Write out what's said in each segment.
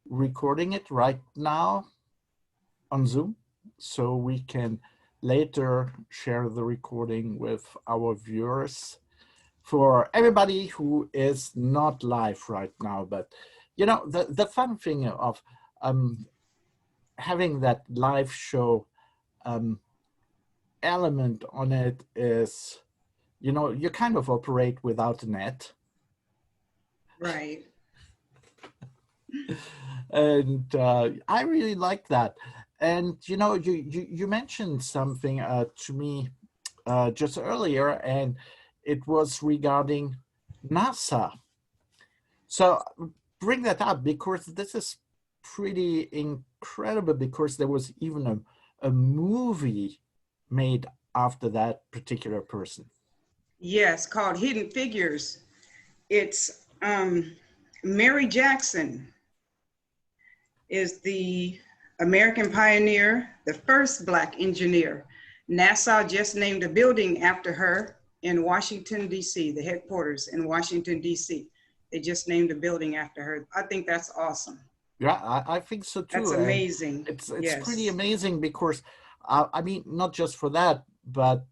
recording it right now on Zoom so we can later share the recording with our viewers. For everybody who is not live right now, but you know, the fun thing of having that live show element on it is, you know, you kind of operate without a net. Right. And I really like that. And you know, you mentioned something to me just earlier, and it was regarding NASA. So bring that up because this is pretty incredible, because there was even a movie made after that particular person. Yes, called Hidden Figures. It's Mary Jackson is the American pioneer, the first Black engineer. NASA just named a building after her in Washington, D.C., the headquarters in Washington, D.C. They just named a building after her. I think that's awesome. Yeah, I think so That's too. And amazing. it's pretty Yes. amazing because, I mean, not just for that, but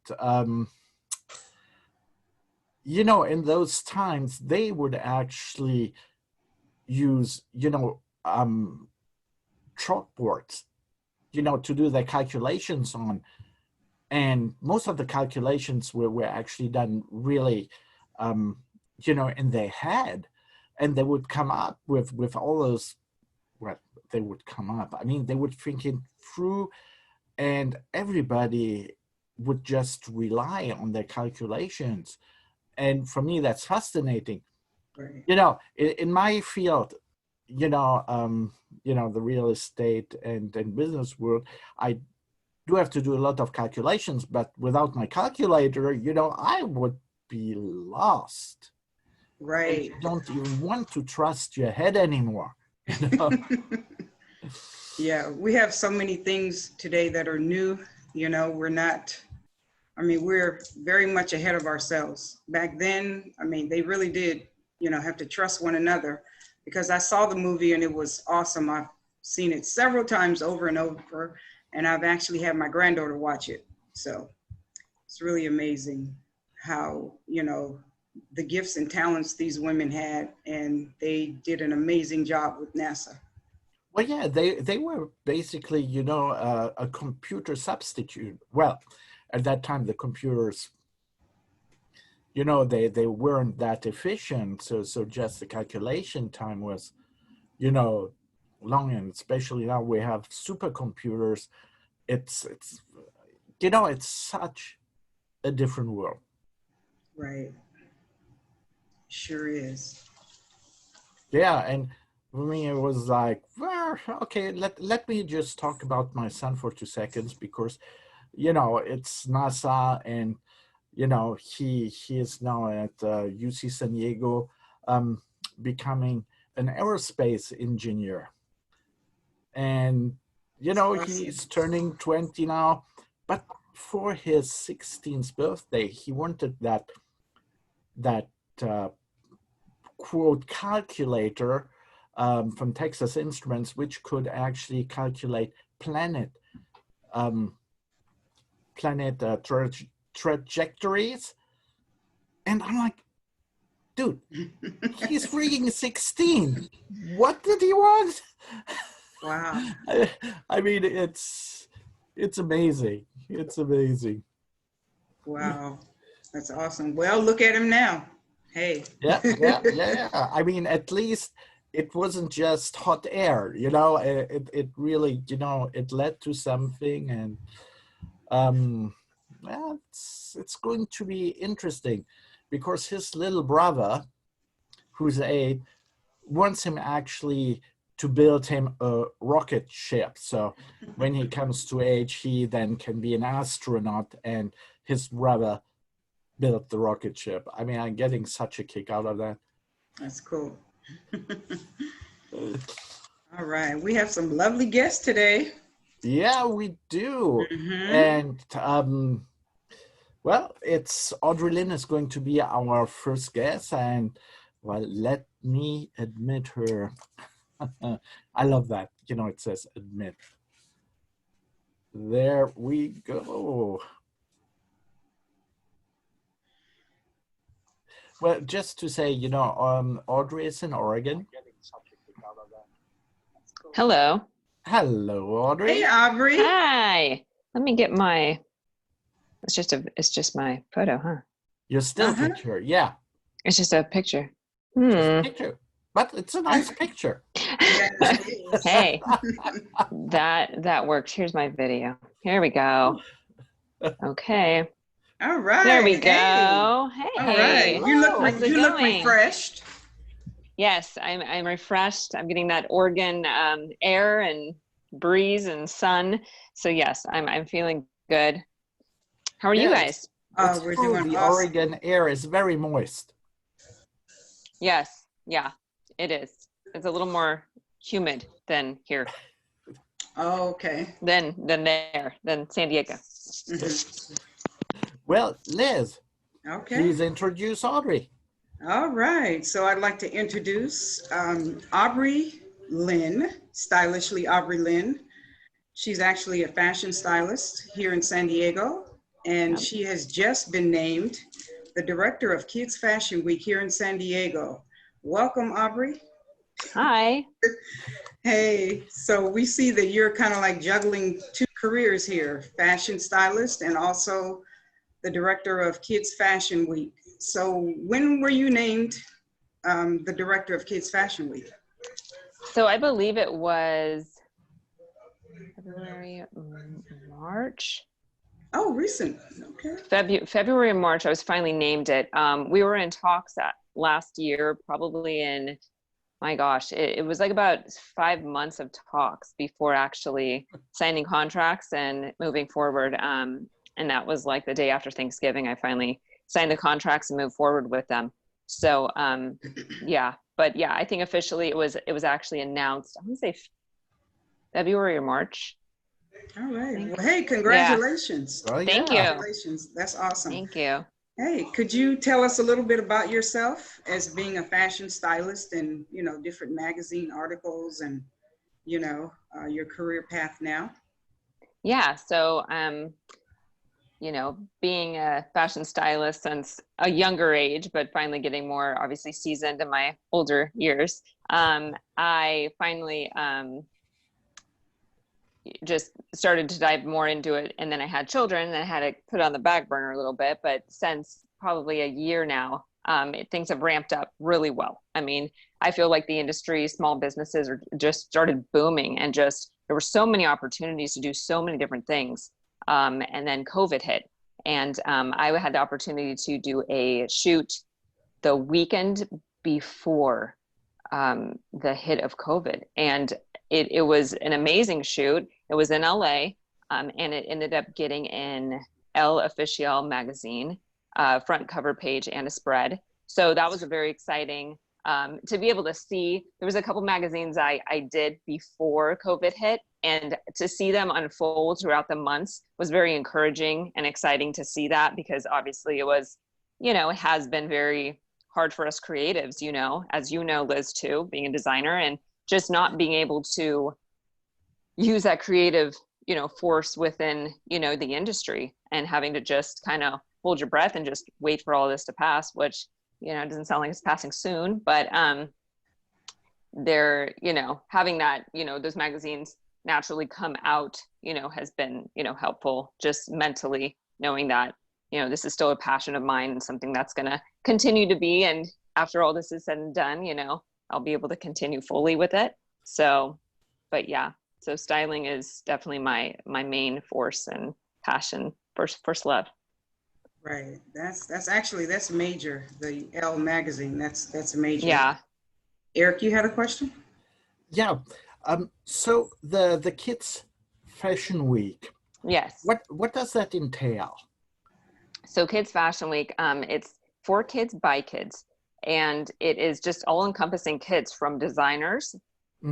you know, in those times, they would actually use, you know, chalkboards, you know, to do their calculations on. And most of the calculations were actually done really, you know, in their head. And they would come up with all those, well, they would come up. I mean, they would think it through, and everybody would just rely on their calculations. And for me, that's fascinating. Right. You know, in my field, you know, the real estate and business world, I do have to do a lot of calculations, but without my calculator, you know, I would be lost. And Right. you don't even want to trust your head anymore. You know? Yeah, we have so many things today that are new. You know, we're not, I mean, we're very much ahead of ourselves. Back then, I mean, they really did, you know, have to trust one another, because I saw the movie and it was awesome. I've seen it several times over and over, and I've actually had my granddaughter watch it. So it's really amazing how, you know, the gifts and talents these women had, and they did an amazing job with NASA. Well, yeah, they were basically, you know, a computer substitute. Well, at that time, the computers, you know, they weren't that efficient. So just the calculation time was, you know, long. And especially now we have supercomputers. It's you know, it's such a different world. Right. Sure is. Yeah, and for me, it was like, well, okay, let me just talk about my son for 2 seconds, because, you know, it's NASA, and you know, he is now at UC San Diego, becoming an aerospace engineer, and you It's know, awesome. he's turning 20 now, but for his 16th birthday, he wanted that uh, quote calculator from Texas Instruments, which could actually calculate um, planet trajectories. And I'm like, dude, he's freaking 16. What did he want? Wow. I mean, it's amazing. It's amazing. Wow. That's awesome. Well, look at him now. Hey. Yeah, yeah, yeah. I mean, at least it wasn't just hot air, you know. It really, you know, it led to something, and well, it's going to be interesting, because his little brother, who's 8, wants him actually to build him a rocket ship. So when he comes to age, he then can be an astronaut, and his brother built the rocket ship. I mean, I'm getting such a kick out of that. That's cool. All right. We have some lovely guests today. Yeah, we do. Mm-hmm. And well, it's Aubree Lynn is going to be our first guest, and well, let me admit her. I love that. You know, it says admit. There we go. Well, just to say, you know, Aubree is in Oregon. Hello. Hello, Aubree. Hey, Aubree. Hi. Let me get my, it's just my photo, huh? Your still picture, yeah. It's just a picture. Just a picture. But it's a nice picture. Hey, that works. Here's my video. Here we go. Okay. All right. There we go. Hey. All right. You look refreshed. Yes, I'm refreshed. I'm getting that Oregon air and breeze and sun. So yes, I'm feeling good. How are you guys? We're doing the awesome. Oregon air is very moist. Yes, yeah, it is. It's a little more humid than here. Oh, okay. Than San Diego. Mm-hmm. Well, Liz, okay. Please introduce Aubree. All right. So I'd like to introduce Aubree Lynn, stylishly Aubree Lynn. She's actually a fashion stylist here in San Diego, and she has just been named the director of Kids Fashion Week here in San Diego. Welcome, Aubree. Hi. Hey, so we see that you're kind of like juggling two careers here, fashion stylist and also the director of Kids Fashion Week. So when were you named the director of Kids Fashion Week? So I believe it was February, March. Oh, recent. Okay. February and March, I was finally named it. We were in talks last year, probably in, my gosh, it was like about 5 months of talks before actually signing contracts and moving forward. And that was like the day after Thanksgiving, I finally signed the contracts and moved forward with them. So yeah, but yeah, I think officially it was actually announced, I want to say February or March. All right. Well, hey, congratulations. Yeah. Thank you. Congratulations. That's awesome. Thank you. Hey, could you tell us a little bit about yourself as being a fashion stylist and, you know, different magazine articles and, you know, your career path now? Yeah. So, you know, being a fashion stylist since a younger age, but finally getting more obviously seasoned in my older years, I finally just started to dive more into it. And then I had children and I had to put it on the back burner a little bit. But since probably a year now, things have ramped up really well. I mean, I feel like the industry, small businesses are just started booming, and just there were so many opportunities to do so many different things. And then COVID hit, and I had the opportunity to do a shoot the weekend before the hit of COVID. And it was an amazing shoot. It was in LA, and it ended up getting in Elle Officiel magazine, front cover page and a spread. So that was a very exciting, to be able to see. There was a couple magazines I did before COVID hit, and to see them unfold throughout the months was very encouraging and exciting to see that, because obviously it was, you know, it has been very hard for us creatives, you know, as you know, Liz, too, being a designer, and just not being able to use that creative, you know, force within, you know, the industry, and having to just kind of hold your breath and just wait for all this to pass, which, you know, doesn't sound like it's passing soon, but they're, you know, having that, you know, those magazines naturally come out, you know, has been, you know, helpful just mentally knowing that, you know, this is still a passion of mine and something that's going to continue to be. And after all this is said and done, you know, I'll be able to continue fully with it. So, but yeah, so styling is definitely my main force and passion, first love. Right. That's major. The Elle magazine. That's major. Yeah. Eric, you had a question? Yeah. So the Kids Fashion Week. Yes. What does that entail? So Kids Fashion Week, it's for kids by kids, and it is just all encompassing kids, from designers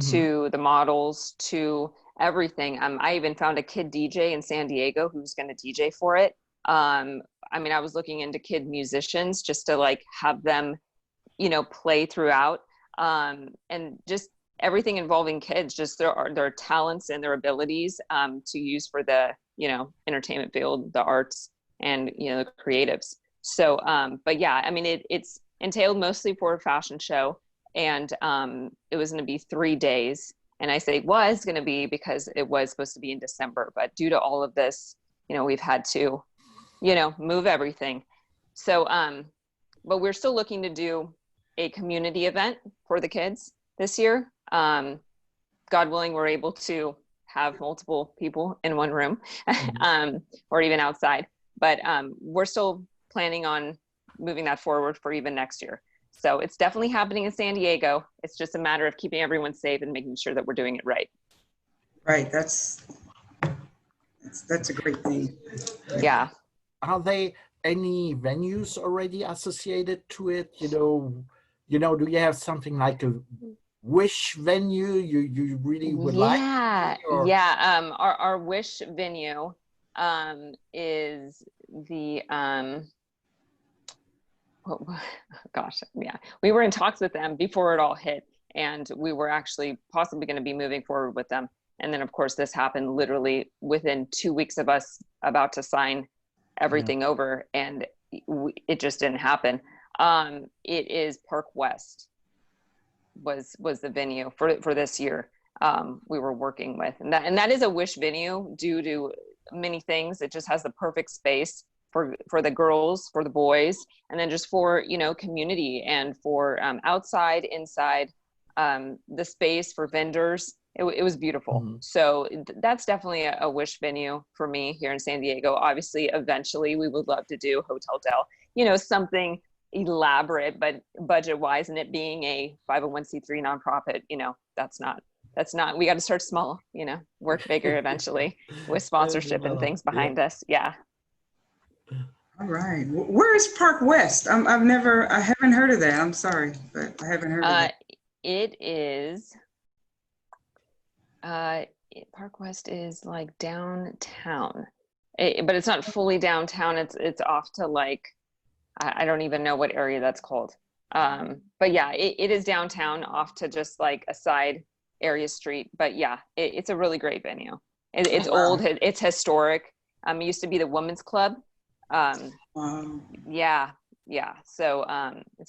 to the models to everything. I even found a kid DJ in San Diego who's going to DJ for it. I mean, I was looking into kid musicians just to like have them, you know, play throughout, and just everything involving kids, just their talents and their abilities to use for the, entertainment field, the arts, and, the creatives. So, but yeah, I mean, it's entailed mostly for a fashion show, and it was going to be 3 days. And I say was going to be because it was supposed to be in December, but due to all of this, we've had to, move everything. So, but we're still looking to do a community event for the kids this year. God willing, we're able to have multiple people in one room, or even outside. But we're still planning on moving that forward for even next year. So it's definitely happening in San Diego. It's just a matter of keeping everyone safe and making sure that we're doing it right. Right. That's a great thing. Yeah. Are there any venues already associated to it? Do you have something like a wish venue you really would like? Yeah. Our wish venue is the we were in talks with them before it all hit, and we were actually possibly going to be moving forward with them. And then of course this happened literally within 2 weeks of us about to sign everything over, and it just didn't happen. It is Park West was the venue for this year. We were working with, and that is a wish venue due to many things. It just has the perfect space for the girls, for the boys, and then just for, community, and for outside, inside, the space for vendors. It was beautiful. Mm-hmm. So that's definitely a wish venue for me here in San Diego. Obviously, eventually we would love to do Hotel Del, something elaborate, but budget wise, and it being a 501c3 nonprofit, that's not, we got to start small, work bigger eventually with sponsorship and things behind us. Yeah. All right. Where is Park West? I haven't heard of that. I'm sorry, but I haven't heard of it. It is, Park West is like downtown, but it's not fully downtown. It's off to like, I don't even know what area that's called. But yeah, it is downtown off to just like a side area street. But yeah, it's a really great venue. It's old, it's historic. It used to be the women's club. Yeah. So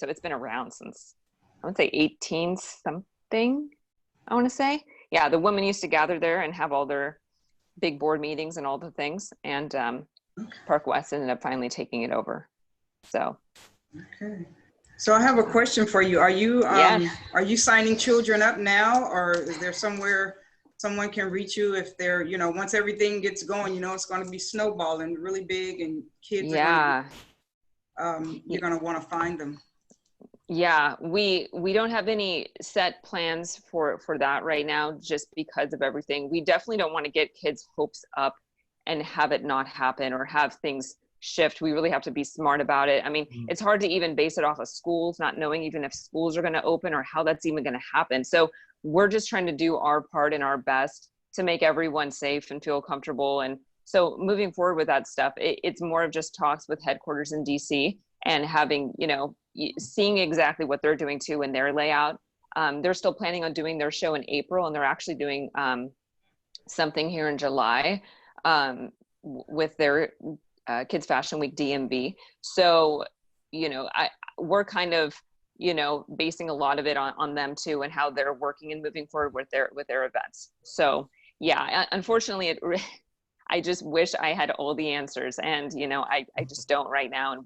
it's been around since, I would say 18 something, I want to say. Yeah, the women used to gather there and have all their big board meetings and all the things. And Park West ended up finally taking it over. So. Okay. So I have a question for you. Are you signing children up now, or is there somewhere someone can reach you if they're, once everything gets going, it's going to be snowballing really big, and kids are you're going to want to find them. Yeah, we don't have any set plans for that right now, just because of everything. We definitely don't want to get kids' hopes up and have it not happen or have things shift. We really have to be smart about it. I mean, it's hard to even base it off of schools, not knowing even if schools are going to open or how that's even going to happen. So we're just trying to do our part and our best to make everyone safe and feel comfortable. And so moving forward with that stuff, it's more of just talks with headquarters in DC and having, seeing exactly what they're doing too in their layout. They're still planning on doing their show in April, and they're actually doing something here in July with their Kids Fashion Week DMV. So, we're kind of, basing a lot of it on them too, and how they're working and moving forward with their events. So yeah, unfortunately, I just wish I had all the answers, and I just don't right now, and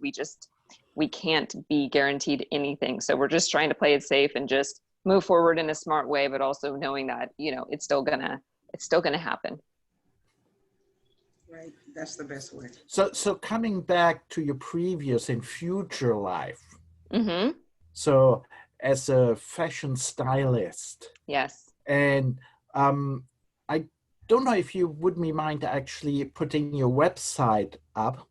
we can't be guaranteed anything. So we're just trying to play it safe and just move forward in a smart way, but also knowing that it's still gonna happen. Right, that's the best way. So coming back to your previous and future life. Mm-hmm. So as a fashion stylist. Yes. And I don't know if you would mind actually putting your website up.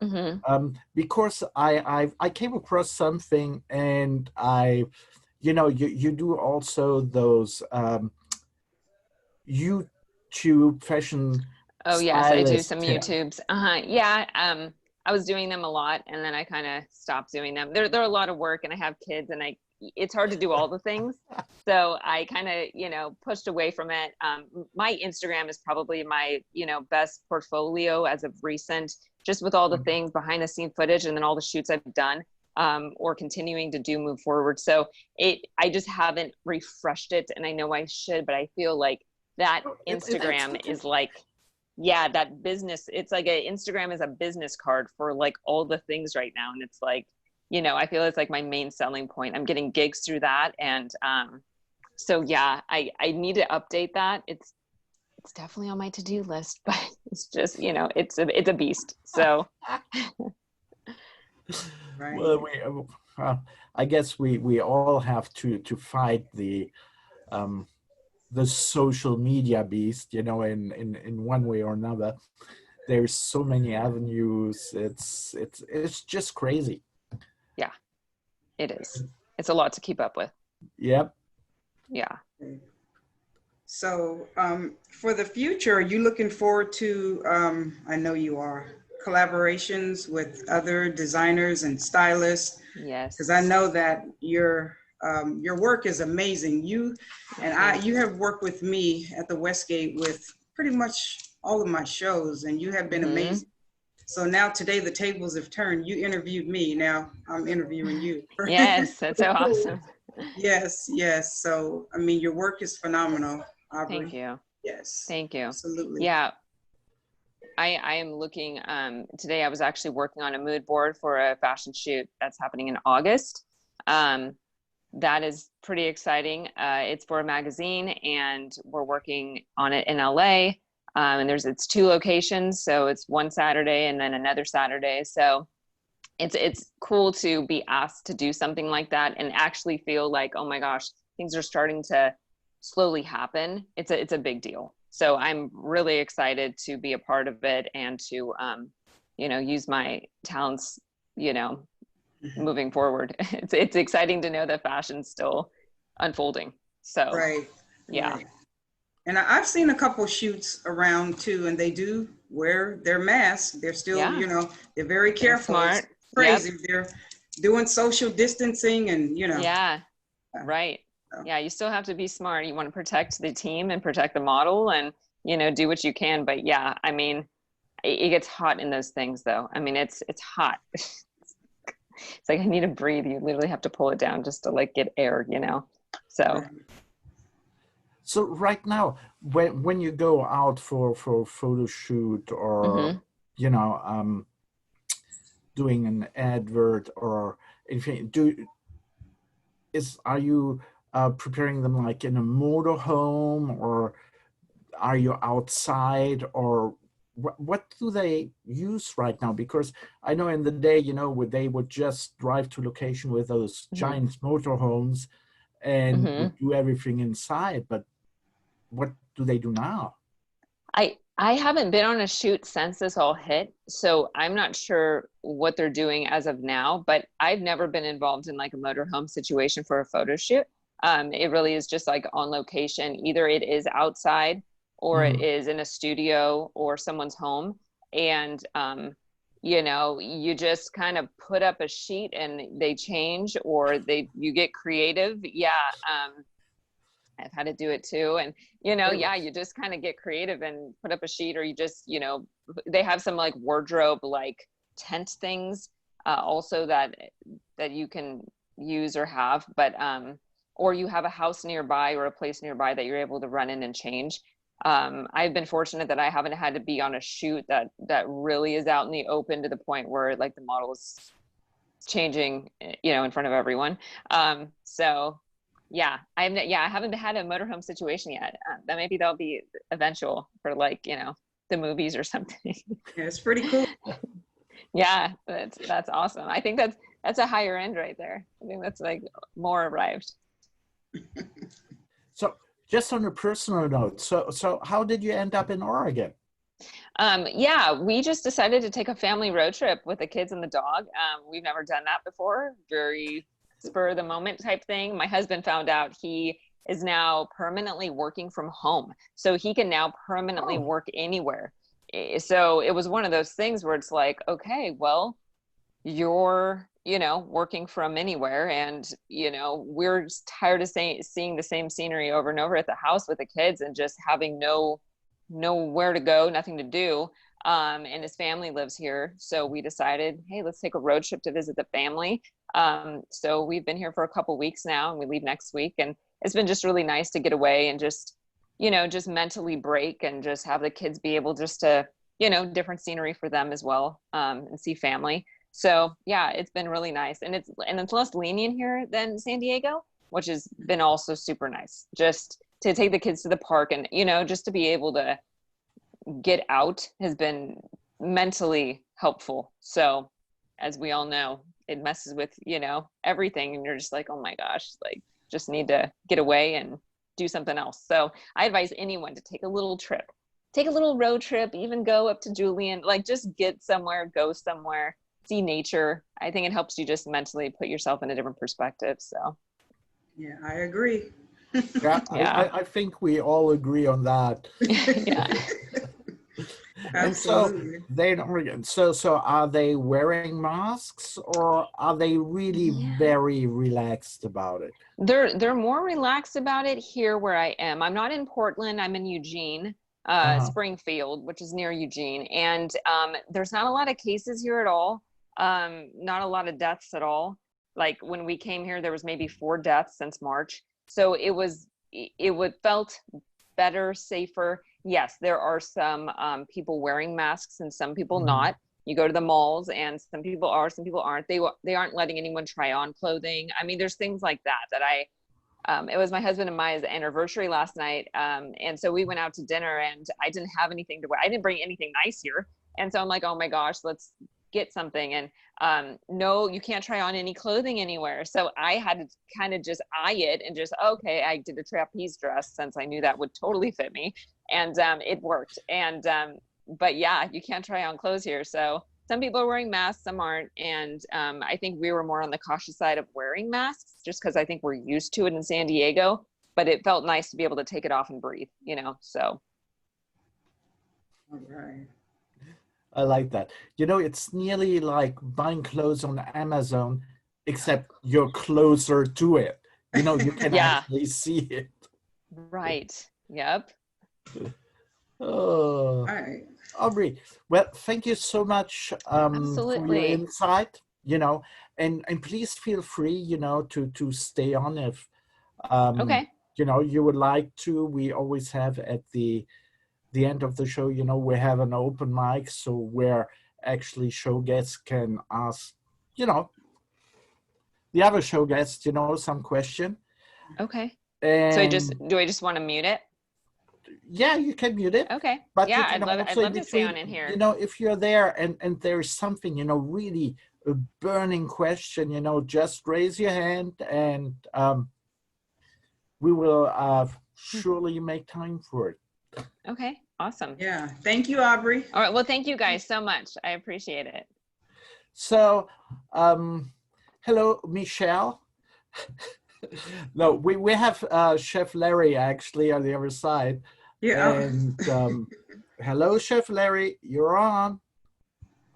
Mm-hmm. Because I came across something, and you do also those YouTube fashion. Oh yes, I do some YouTubes. Yeah. I was doing them a lot, and then I kind of stopped doing them. They're a lot of work, and I have kids, and it's hard to do all the things. So I kind of, pushed away from it. My Instagram is probably my, best portfolio as of recent, just with all the things behind the scene footage and then all the shoots I've done, or continuing to do move forward. So I just haven't refreshed it, and I know I should, but I feel like that Instagram is like, yeah, that business, it's like Instagram is a business card for like all the things right now. And it's like, I feel it's like my main selling point. I'm getting gigs through that. And so yeah, I need to update that. It's definitely on my to-do list, but it's just, it's a beast. So. Right. Well, I guess we all have to fight the social media beast, in one way or another. There's so many avenues. It's just crazy. Yeah, it is. It's a lot to keep up with. Yep. Yeah. So for the future, are you looking forward to, I know you are, collaborations with other designers and stylists? Yes. Because I know that your work is amazing. You have worked with me at the Westgate with pretty much all of my shows, and you have been amazing. So now today the tables have turned. You interviewed me. Now I'm interviewing you. Yes, that's so awesome. Yes. So, I mean, your work is phenomenal, Aubree. Thank you. Yes. Thank you. Absolutely. Yeah. I am looking, today I was actually working on a mood board for a fashion shoot that's happening in August. That is pretty exciting. It's for a magazine, and we're working on it in LA. And it's 2 locations. So it's one Saturday and then another Saturday. So it's cool to be asked to do something like that and actually feel like, oh my gosh, things are starting to slowly happen. It's a big deal. So I'm really excited to be a part of it and to, use my talents, moving forward. It's exciting to know that fashion's still unfolding. So, right. Yeah. Right. And I've seen a couple shoots around too, and they do wear their masks. They're still, they're very careful. They're smart. It's crazy. Yep. They're doing social distancing and, Yeah. Right. Yeah. You still have to be smart. You want to protect the team and protect the model and, do what you can. But yeah, I mean, it gets hot in those things though. I mean, it's hot. It's like, I need to breathe. You literally have to pull it down just to like get air, so. Right. So right now, when you go out for a photo shoot or, doing an advert or anything, are you preparing them like in a motorhome, or are you outside, or what do they use right now? Because I know in the day, they would just drive to location with those giant motorhomes and would do everything inside, but what do they do now? I haven't been on a shoot since this all hit, so I'm not sure what they're doing as of now, but I've never been involved in like a motorhome situation for a photo shoot. It really is just like on location. Either it is outside or it is in a studio or someone's home. And, you just kind of put up a sheet and they change, or you get creative. Yeah. I've had to do it too. And, you just kind of get creative and put up a sheet, or you just, they have some like wardrobe, like tent things, also that you can use or have, but, or you have a house nearby or a place nearby that you're able to run in and change. I've been fortunate that I haven't had to be on a shoot that really is out in the open to the point where like the model is changing, in front of everyone. So yeah, I haven't had a motorhome situation yet. That maybe that'll be eventual for like, the movies or something. Yeah, it's pretty cool. Yeah, that's awesome. I think that's a higher end right there. I think that's like more arrived. So just on a personal note, so how did you end up in Oregon? Yeah, we just decided to take a family road trip with the kids and the dog. We've never done that before. Very spur of the moment type thing. My husband found out he is now permanently working from home, so he can now permanently work anywhere. So it was one of those things where it's like, okay, well, you're working from anywhere, and we're just tired of seeing the same scenery over and over at the house with the kids, and just having nowhere to go, nothing to do. And his family lives here, so we decided, hey, let's take a road trip to visit the family. So we've been here for a couple weeks now, and we leave next week, and it's been just really nice to get away and just just mentally break, and just have the kids be able just to different scenery for them as well, and see family. So yeah, it's been really nice, and it's less lenient here than San Diego, which has been also super nice, just to take the kids to the park, and just to be able to get out has been mentally helpful. So as we all know, it messes with everything, and you're just like, oh my gosh, like, just need to get away and do something else. So I advise anyone to take a little trip, take a little road trip, even go up to Julian, like, just get somewhere, go somewhere, see nature. I think it helps you just mentally put yourself in a different perspective. So Yeah, I agree. Yeah, Yeah. I think we all agree on that. Yeah. And so Absolutely. they don't. So are they wearing masks, or are they really Yeah. very relaxed about it? They're more relaxed about it here where I am. I'm not in Portland. I'm in Eugene, Springfield, which is near Eugene, and there's not a lot of cases here at all. Not a lot of deaths at all. Like, when we came here, there was maybe 4 deaths since March. So it would felt better, safer. Yes, there are some people wearing masks and some people not. You go to the malls, and some people are, some people aren't. They aren't letting anyone try on clothing. I mean, there's things like that it was my husband and my anniversary last night. And so we went out to dinner, and I didn't have anything to wear. I didn't bring anything nice here. And so I'm like, oh my gosh, let's get something. And no, you can't try on any clothing anywhere. So I had to kind of just eye it, and just, okay, I did a trapeze dress, since I knew that would totally fit me. And it worked. And but yeah, you can't try on clothes here. So some people are wearing masks, some aren't. And I think we were more on the cautious side of wearing masks, just because I think we're used to it in San Diego. But it felt nice to be able to take it off and breathe, so. All right. I like that. It's nearly like buying clothes on Amazon, except you're closer to it. You can Yeah. actually see it. Right. Yep. Oh, All right. Aubree, well, thank you so much for your Absolutely. insight. And please feel free, to stay on if Okay. you would like to. We always have at the end of the show, we have an open mic, so where actually show guests can ask, the other show guests, some question. Okay. And So do I just want to mute it? yeah, you can mute it. Okay. But Yeah, you can I'd also love to stay between, on in here. if you're there and there's something, really a burning question, just raise your hand, and we will surely make time for it. Okay. Awesome. Yeah. Thank you, Aubree. All right. Well, thank you guys so much. I appreciate it. So, hello, Michelle. No, we have Chef Larry actually on the other side. Yeah. And hello, Chef Larry, you're on.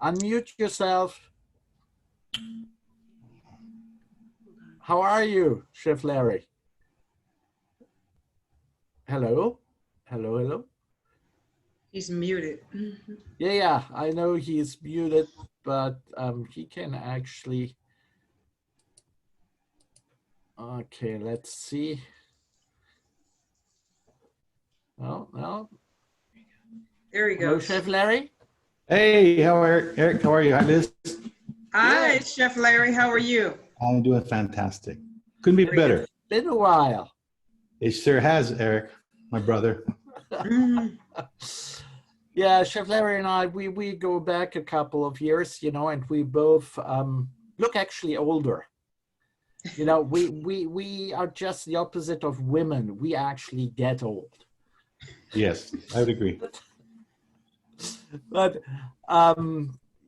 Unmute yourself. How are you, Chef Larry? Hello? Hello, hello? He's muted. Yeah, I know he's muted, but he can actually. Okay, let's see. No. There he Hello, goes. Chef Larry. Hey, Eric? How are you? Hi, Liz. Hi, Chef Larry. How are you? I'm doing fantastic. Couldn't be better. It's been a while. It sure has, Eric, my brother. Yeah, Chef Larry and I, we go back a couple of years, and we both look actually older. We are just the opposite of women. We actually get old. Yes, I would agree. But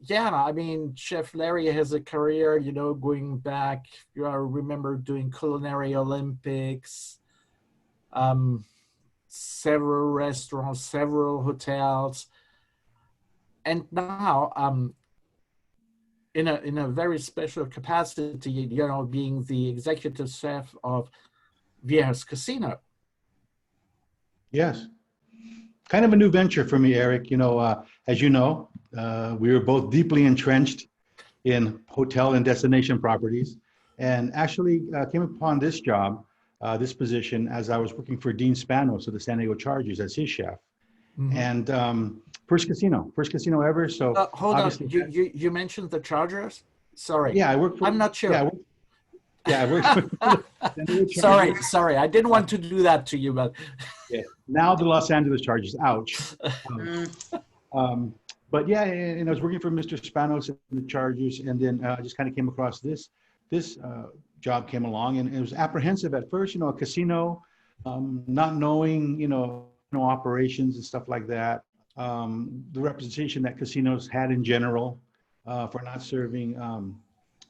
yeah, I mean, Chef Larry has a career, going back. I remember doing Culinary Olympics, several restaurants, several hotels, and now in a very special capacity, you know, being the executive chef of Viejas Casino. Yes. Kind of a new venture for me, Eric. You know, as you know, we were both deeply entrenched in hotel and destination properties, and actually came upon this job, this position, as I was working for Dean Spanos of the San Diego Chargers as his chef. Mm-hmm. And first casino ever. So Hold on, obviously, you mentioned the Chargers? Sorry. yeah, I worked for. I'm not sure. Yeah, I worked for the San Diego Chargers. Sorry, I didn't want to do that to you, but Yeah. Now the Los Angeles Chargers. Ouch. But yeah, and I was working for Mr. Spanos and the Chargers, and then I just kind of came across this job came along, and it was apprehensive at first. You know, a casino, not knowing, you know, operations and stuff like that. The representation that casinos had in general for not serving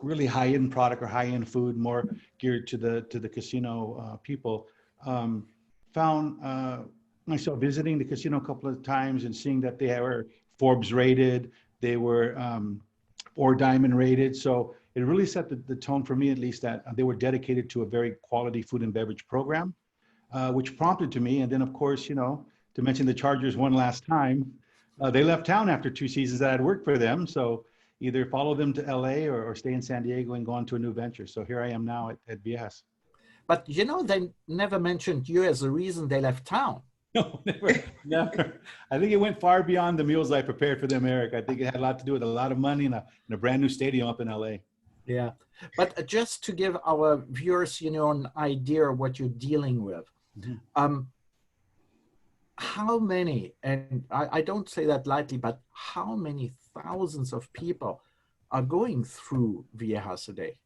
really high-end product or high-end food, more geared to the casino people. Found myself visiting the casino a couple of times and seeing that they were Forbes rated, they were 4-diamond rated. So it really set the tone for me, at least, that they were dedicated to a very quality food and beverage program, which prompted to me. And then, of course, you know, to mention the Chargers one last time, they left town after 2 seasons that I'd worked for them. So either follow them to LA or stay in San Diego and go on to a new venture. So here I am now at Viejas. But you know, they never mentioned you as a reason they left town. No, never. I think it went far beyond the meals I prepared for them, Eric. I think it had a lot to do with a lot of money and a brand new stadium up in LA. Yeah, but just to give our viewers, you know, an idea of what you're dealing with, how many, and I don't say that lightly, but how many thousands of people are going through Viejas a day?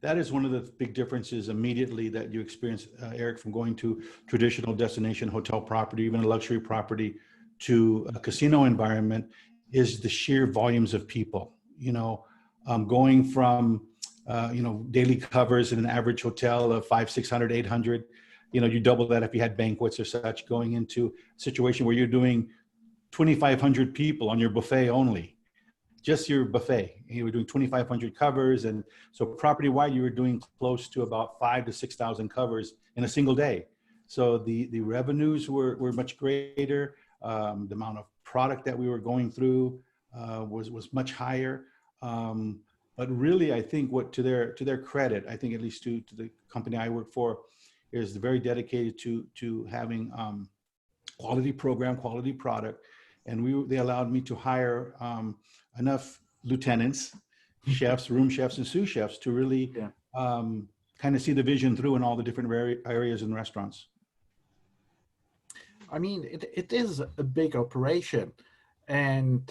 That is one of the big differences immediately that you experience, Eric, from going to traditional destination hotel property, even a luxury property, to a casino environment, is the sheer volumes of people. You know, going from, you know, daily covers in an average hotel of 500, 600, 800, you know, you double that if you had banquets or such, going into a situation where you're doing 2,500 people on your buffet only. Just your buffet. You were doing 2,500 covers, and so property-wide, you were doing close to about 5,000 to 6,000 covers in a single day. So the revenues were much greater. The amount of product that we were going through was much higher. But really, I think what to their credit, I think at least to the company I work for, is very dedicated to having quality program, quality product, and they allowed me to hire enough lieutenants, chefs, room chefs, and sous chefs to really kind of see the vision through in all the different areas in restaurants. I mean, it is a big operation, and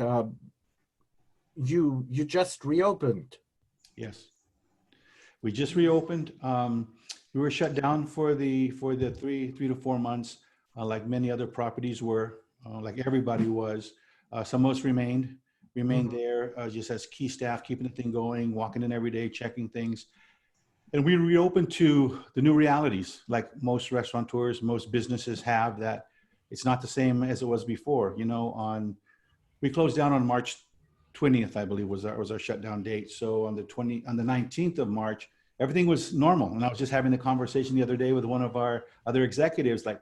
you just reopened. Yes, we just reopened. We were shut down for the 3 to 4 months, like many other properties were, like everybody was. Some of us remained there just as key staff, keeping the thing going, walking in every day, checking things. And we reopened to the new realities, like most restaurateurs, most businesses have, that it's not the same as it was before. You know, we closed down on March 20th, I believe was our shutdown date. So on the 19th of March, everything was normal. And I was just having a conversation the other day with one of our other executives, like,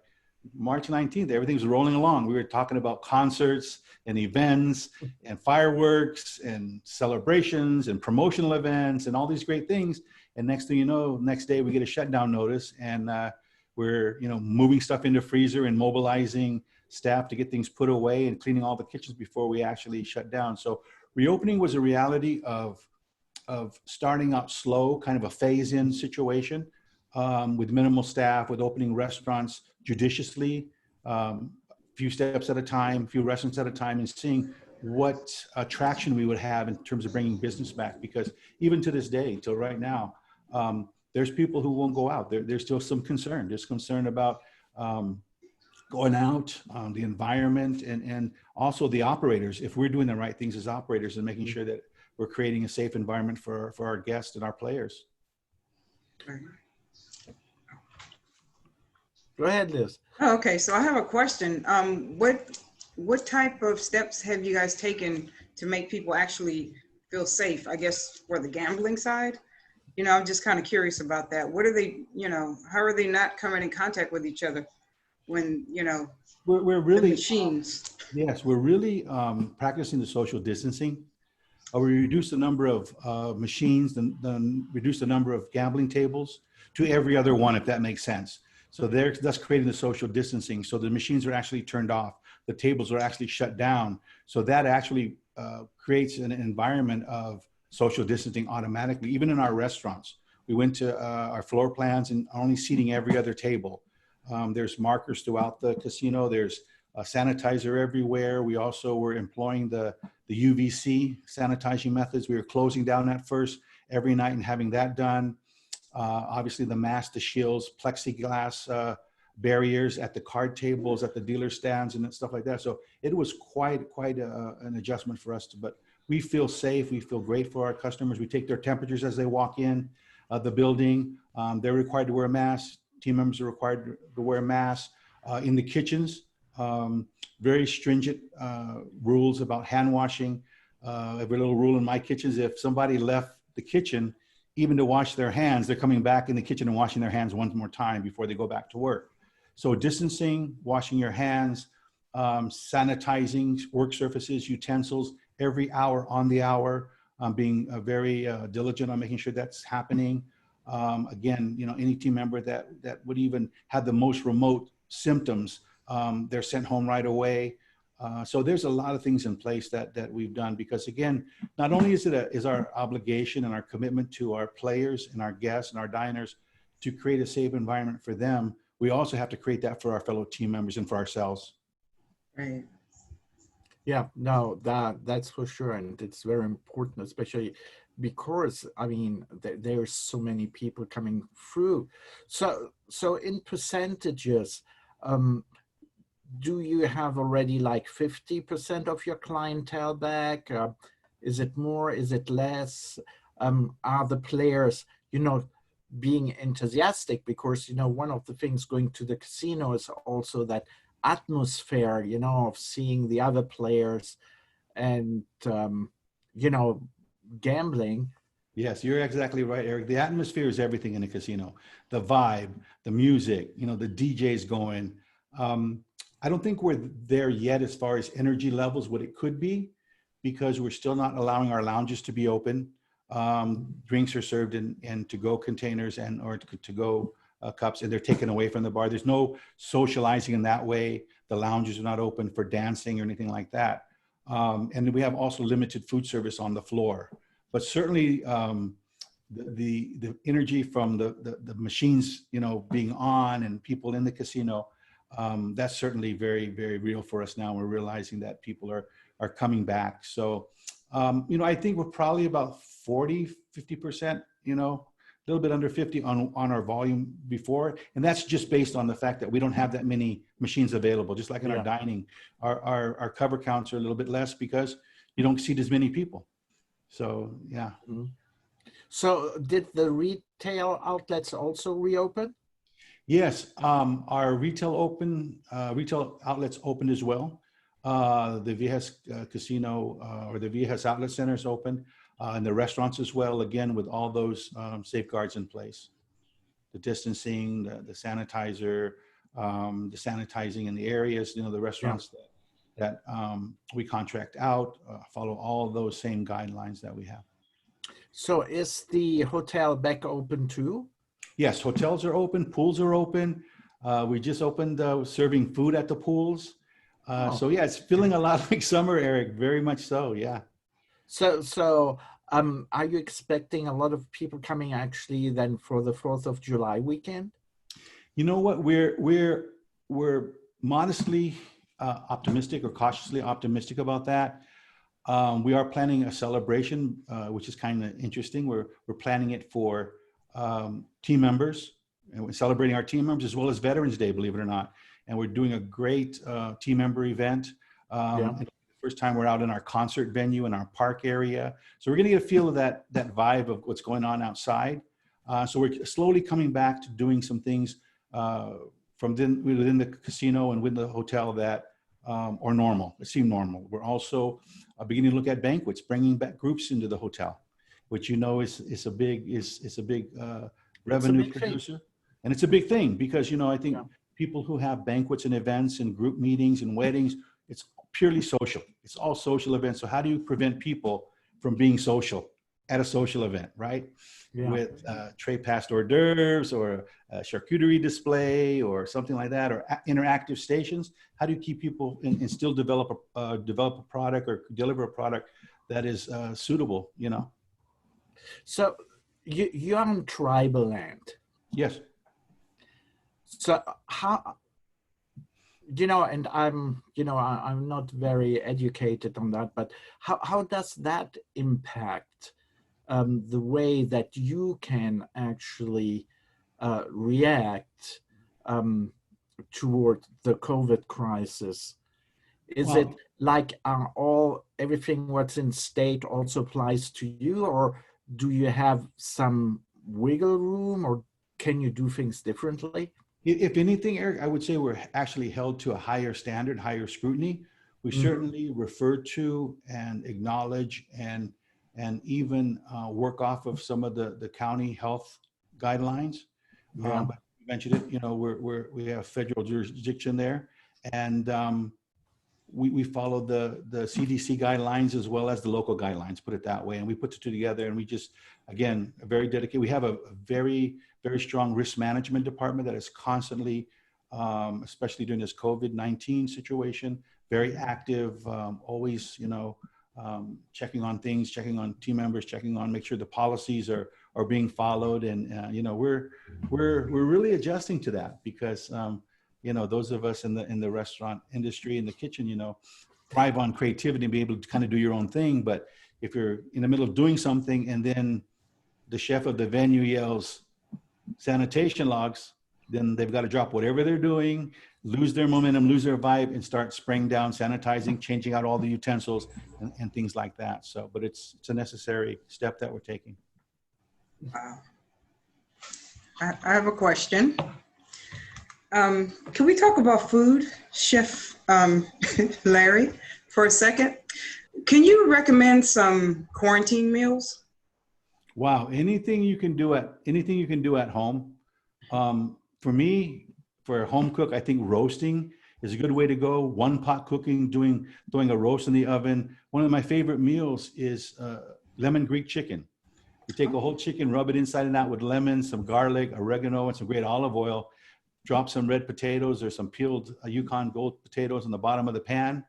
March 19th, everything's rolling along. We were talking about concerts and events and fireworks and celebrations and promotional events and all these great things. And next thing you know, next day we get a shutdown notice, and we're, you know, moving stuff into freezer and mobilizing staff to get things put away and cleaning all the kitchens before we actually shut down. So reopening was a reality of starting out slow, kind of a phase-in situation, with minimal staff, with opening restaurants judiciously, few steps at a time, few restaurants at a time, and seeing what traction we would have in terms of bringing business back. Because even to this day, till right now, there's people who won't go out. There's still some concern. There's concern about going out, the environment, and also the operators. If we're doing the right things as operators and making sure that we're creating a safe environment for our guests and our players. Go ahead, Liz. Oh, okay, so I have a question. What type of steps have you guys taken to make people actually feel safe, I guess, for the gambling side. You know, I'm just kind of curious about that. What are they, you know, how are they not coming in contact with each other when, you know, We're the really, machines? yes, we're really practicing the social distancing. We reduced the number of machines, then reduced the number of gambling tables to every other one, if that makes sense. So that's creating the social distancing. So the machines are actually turned off. The tables are actually shut down. So that actually creates an environment of social distancing automatically, even in our restaurants. We went to our floor plans and only seating every other table. There's markers throughout the casino. There's a sanitizer everywhere. We also were employing the UVC sanitizing methods. We were closing down at first every night and having that done. Obviously the masks, the shields, plexiglass barriers at the card tables, at the dealer stands and stuff like that. So it was quite an adjustment for us, but we feel safe. We feel great for our customers. We take their temperatures as they walk in the building. They're required to wear a mask. Team members are required to wear masks. In the kitchens, very stringent rules about hand washing. Every little rule in my kitchen is if somebody left the kitchen, even to wash their hands, they're coming back in the kitchen and washing their hands one more time before they go back to work. So distancing, washing your hands, sanitizing work surfaces, utensils, every hour on the hour, being very diligent on making sure that's happening. Again, you know, any team member that would even have the most remote symptoms, they're sent home right away. So there's a lot of things in place that we've done, because again, not only is our obligation and our commitment to our players and our guests and our diners to create a safe environment for them, we also have to create that for our fellow team members and for ourselves. Right. Yeah, no, that's for sure, and it's very important, especially because I mean there's so many people coming through. So in percentages, do you have already like 50% of your clientele back? Is it more? Is it less? Are the players, you know, being enthusiastic? Because, you know, one of the things going to the casino is also that atmosphere, you know, of seeing the other players and, you know, gambling. Yes, you're exactly right, Eric. The atmosphere is everything in a casino. The vibe, the music, you know, the DJs going. I don't think we're there yet as far as energy levels, what it could be, because we're still not allowing our lounges to be open. Drinks are served in to-go containers or to-go cups, and they're taken away from the bar. There's no socializing in that way. The lounges are not open for dancing or anything like that. And we have also limited food service on the floor. But certainly the energy from the machines, you know, being on and people in the casino, that's certainly very, very real for us now. We're realizing that people are coming back. So, you know, I think we're probably about 50%, you know, a little bit under 50 on our volume before. And that's just based on the fact that we don't have that many machines available. Just like in our dining, our cover counts are a little bit less because you don't seat as many people. So, yeah. Mm-hmm. So did the retail outlets also reopen? Yes, our retail outlets opened as well. The Viejas Casino or the Viejas Outlet Center is open, and the restaurants as well, again, with all those safeguards in place. The distancing, the sanitizer, the sanitizing in the areas, you know, the restaurants that we contract out, follow all those same guidelines that we have. So is the hotel back open too? Yes, hotels are open, pools are open. We just opened serving food at the pools. So yeah, it's feeling a lot like summer, Eric, very much so, yeah. So are you expecting a lot of people coming actually then for the 4th of July weekend? You know what, we're modestly optimistic or cautiously optimistic about that. We are planning a celebration, which is kind of interesting. We're planning it for team members, and we're celebrating our team members as well as Veterans Day, believe it or not. And we're doing a great team member event. The first time we're out in our concert venue in our park area. So we're gonna get a feel of that vibe of what's going on outside. So we're slowly coming back to doing some things from within the casino and within the hotel that or normal. It seemed normal. We're also beginning to look at banquets, bringing back groups into the hotel, which is a big revenue producer, and it's a big thing because I think people who have banquets and events and group meetings and weddings, it's purely social. It's all social events. So how do you prevent people from being social at a social event, right? Yeah. With tray passed hors d'oeuvres or a charcuterie display or something like that, or interactive stations. How do you keep people and still develop a product or deliver a product that is suitable, So you're on tribal land. Yes. So how, and I'm not very educated on that, but how does that impact the way that you can actually react toward the COVID crisis? Is it like everything what's in state also applies to you, or do you have some wiggle room, or can you do things differently? If anything, Eric, I would say we're actually held to a higher standard, higher scrutiny. We certainly refer to and acknowledge and even work off of some of the county health guidelines. Yeah. But you mentioned it, we have federal jurisdiction there, and we follow the CDC guidelines as well as the local guidelines, put it that way. And we put the two together, and we just, again, very dedicated. We have a very, very strong risk management department that is constantly, especially during this COVID-19 situation, very active, always, checking on things, checking on team members, checking on, make sure the policies are being followed. And, we're really adjusting to that because, those of us in the restaurant industry, in the kitchen, thrive on creativity and be able to kind of do your own thing. But if you're in the middle of doing something and then the chef of the venue yells sanitation logs, then they've got to drop whatever they're doing, lose their momentum, lose their vibe, and start spraying down, sanitizing, changing out all the utensils and things like that. So, but it's a necessary step that we're taking. Wow. I have a question. Can we talk about food, Chef Larry, for a second? Can you recommend some quarantine meals? Wow, anything you can do at home. For me, for a home cook, I think roasting is a good way to go. One pot cooking, doing a roast in the oven. One of my favorite meals is lemon Greek chicken. You take a whole chicken, rub it inside and out with lemon, some garlic, oregano, and some great olive oil. Drop some red potatoes or some peeled Yukon Gold potatoes on the bottom of the pan.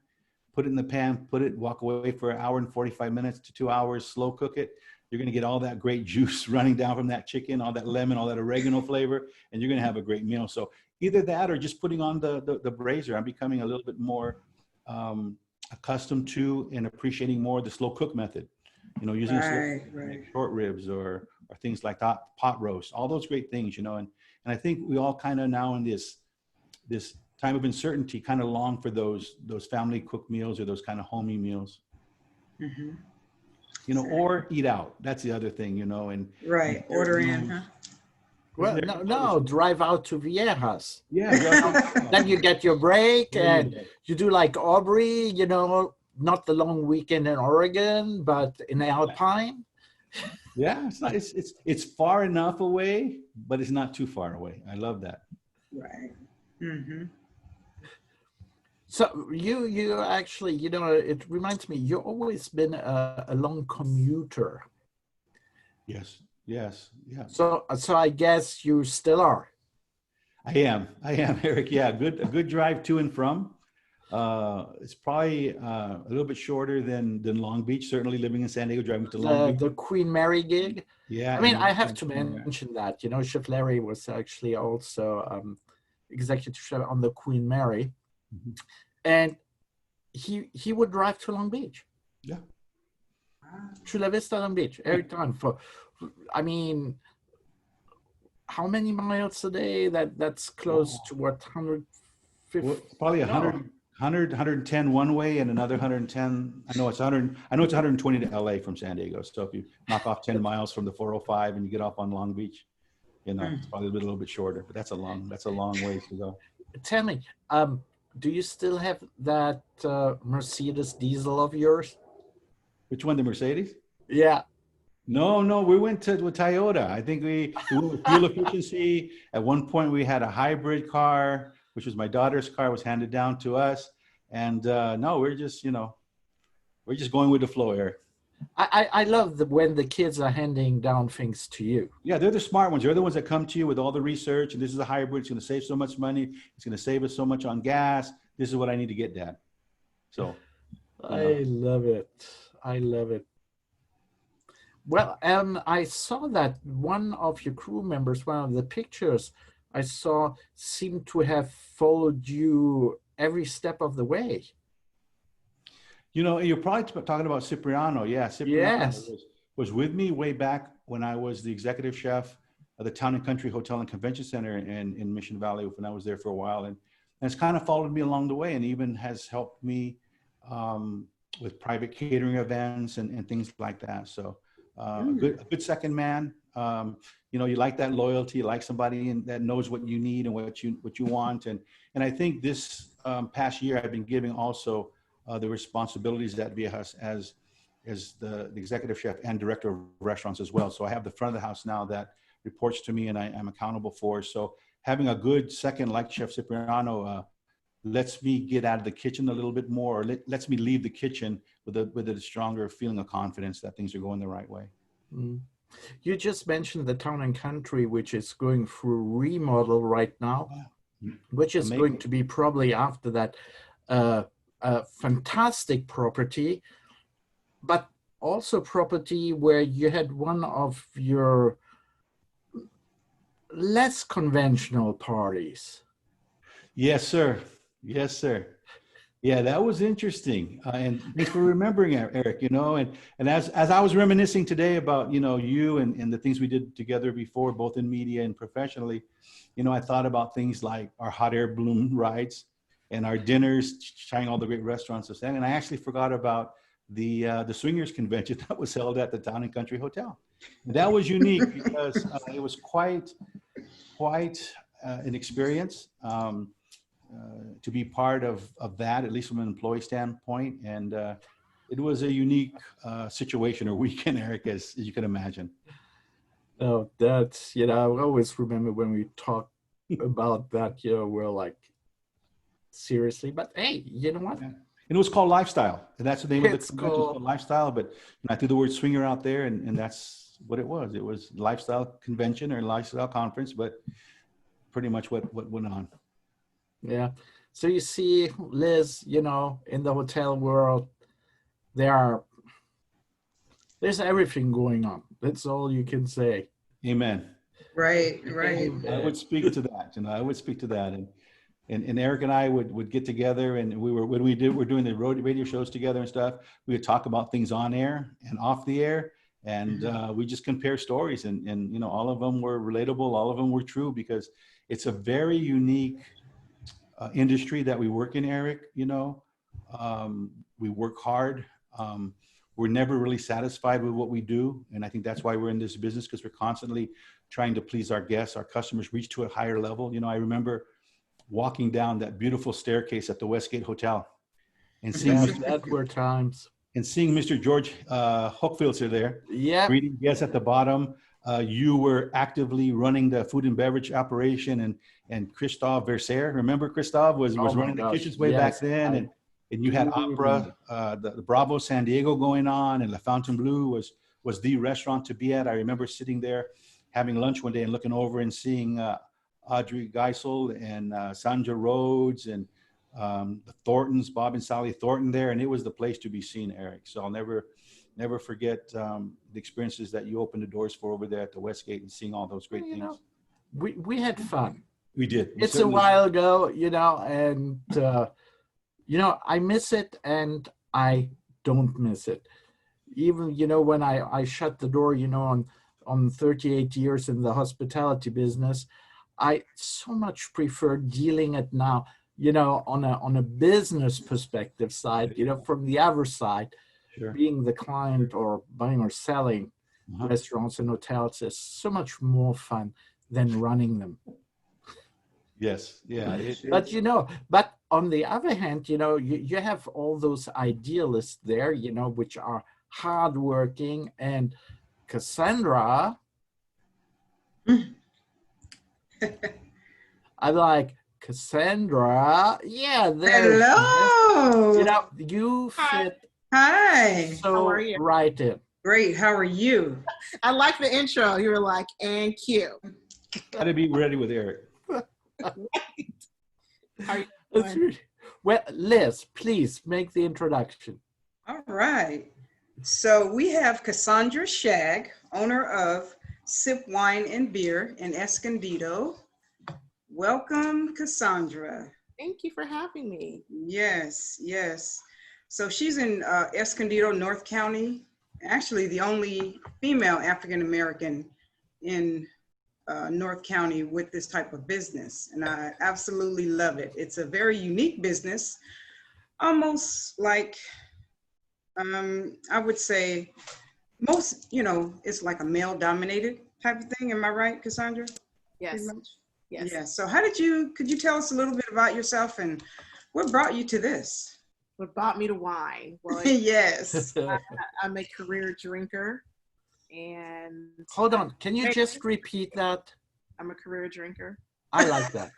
Put it in the pan, walk away for 1 hour and 45 minutes to 2 hours, slow cook it. You're going to get all that great juice running down from that chicken, all that lemon, all that oregano flavor, and you're going to have a great meal. So either that or just putting on the brazier. I'm becoming a little bit more accustomed to and appreciating more the slow cook method. Using short ribs or things like that, pot roast, all those great things, and I think we all kind of now in this time of uncertainty kind of long for those family cooked meals or those kind of homey meals. Mm-hmm. Or eat out. That's the other thing, and right. Order in, huh? Well, no, drive out to Viejas. Yeah. Then you get your break and you do like Aubree, not the long weekend in Oregon, but in Alpine. Yeah, it's far enough away, but it's not too far away. I love that. Right. Mm-hmm. So you actually, it reminds me, you've always been a long commuter. Yes. Yeah. So I guess you still are. I am, Eric. Yeah, a good drive to and from. It's probably a little bit shorter than Long Beach. Certainly, living in San Diego, driving to Long Beach. The Queen Mary gig. Yeah. I mean, I have to mention that. Chef Larry was actually also executive chef on the Queen Mary. Mm-hmm. And he would drive to Long Beach. Yeah. Chula Vista, Long Beach, every time. I mean, how many miles a day? That's close to what, 150? Well, probably 110 one way and another 110. I know it's 120 to LA from San Diego. So if you knock off 10 miles from the 405 and you get off on Long Beach, it's probably a little bit shorter, but that's a long ways to go. Tell me, Do you still have that Mercedes diesel of yours? Which one, the Mercedes? Yeah. No, no, we went to with Toyota. I think we went with fuel efficiency. At one point, we had a hybrid car, which was my daughter's car, was handed down to us. And no, we're just, we're just going with the flow, Eric. I love when the kids are handing down things to you. Yeah, they're the smart ones. They're the ones that come to you with all the research. And this is a hybrid. It's going to save so much money. It's going to save us so much on gas. This is what I need to get, Dad. So I love it. I love it. Well, I saw that one of your crew members, one of the pictures I saw, seemed to have followed you every step of the way. You're probably talking about Cipriano. Yeah, Cipriano Yes. was with me way back when I was the executive chef of the Town and Country Hotel and Convention Center in Mission Valley when I was there for a while. And it's kind of followed me along the way and even has helped me with private catering events and things like that. So a good second man. You like that loyalty, you like somebody that knows what you need and what you want. And I think this past year I've been giving also the responsibilities at Viejas as the executive chef and director of restaurants as well. So I have the front of the house now that reports to me and I'm accountable for. So having a good second like Chef Cipriano lets me get out of the kitchen a little bit more, or lets me leave the kitchen with a stronger feeling of confidence that things are going the right way. Mm. You just mentioned the Town and Country, which is going through remodel right now, which is going to be probably after that a fantastic property, but also property where you had one of your less conventional parties. Yes, sir. Yes, sir. Yeah, that was interesting. And thanks for remembering, Eric, and as I was reminiscing today about, you and the things we did together before, both in media and professionally, I thought about things like our hot air balloon rides and our dinners, trying all the great restaurants of San. And I actually forgot about the swingers convention that was held at the Town and Country Hotel. And that was unique because it was quite an experience. To be part of that, at least from an employee standpoint. And it was a unique situation or weekend, Eric, as you can imagine. Oh, that's, I always remember when we talked about that, we're like, seriously, but hey, you know what? Yeah. And it was called Lifestyle. And that's the name of the convention, called Lifestyle. But I threw the word swinger out there and that's what it was. It was Lifestyle Convention or Lifestyle Conference, but pretty much what went on. Yeah. So you see, Liz, in the hotel world, there's everything going on. That's all you can say. Amen. Right. I would speak to that. I would speak to that. And Eric and I would get together and we're doing the radio shows together and stuff. We would talk about things on air and off the air. And we just compare stories and all of them were relatable. All of them were true because it's a very unique industry that we work in, Eric. We work hard. We're never really satisfied with what we do. And I think that's why we're in this business, because we're constantly trying to please our guests, our customers, reach to a higher level. I remember walking down that beautiful staircase at the Westgate Hotel and seeing that were times. And seeing Mr. George Hochfilzer there. Yeah. Greeting guests at the bottom. You were actively running the food and beverage operation and Christophe Versaire, remember Christophe was running the kitchens way back then. And you had Opera, the Bravo San Diego going on, and La Fontainebleau was the restaurant to be at. I remember sitting there having lunch one day and looking over and seeing Audrey Geisel and Sandra Rhodes and the Thorntons, Bob and Sally Thornton there. And it was the place to be seen, Eric. So I'll never forget the experiences that you opened the doors for over there at the Westgate and seeing all those great things. We had fun. We did. It's a while ago, and, I miss it and I don't miss it. Even, when I shut the door, on 38 years in the hospitality business, I so much prefer dealing it now, on a business perspective side, from the other side, sure. Being the client or buying or selling restaurants and hotels is so much more fun than running them. Yes, yeah. But but on the other hand, you have all those idealists there, which are hardworking, and Cassandra. I'm like, Cassandra, yeah, there she is. Hello. You fit Hi. so How are you? right in. Great. How are you? I like the intro. You were like, and cute. Got to be ready with Eric. How are you That's doing? really, well, Liz, please make the introduction. All right. So we have Cassandra Schaeg, owner of Sip Wine and Beer in Escondido. Welcome, Cassandra. Thank you for having me. Yes, yes. So she's in Escondido, North County, actually the only female African-American in North County with this type of business. And I absolutely love it. It's a very unique business, almost like, I would say most, it's like a male dominated type of thing. Am I right, Cassandra? Yes. Yes. Yeah. So could you tell us a little bit about yourself and what brought you to this? What brought me to wine? Well, Yes. I'm a career drinker, and Hold on, can you just repeat that? I'm a career drinker. I like that.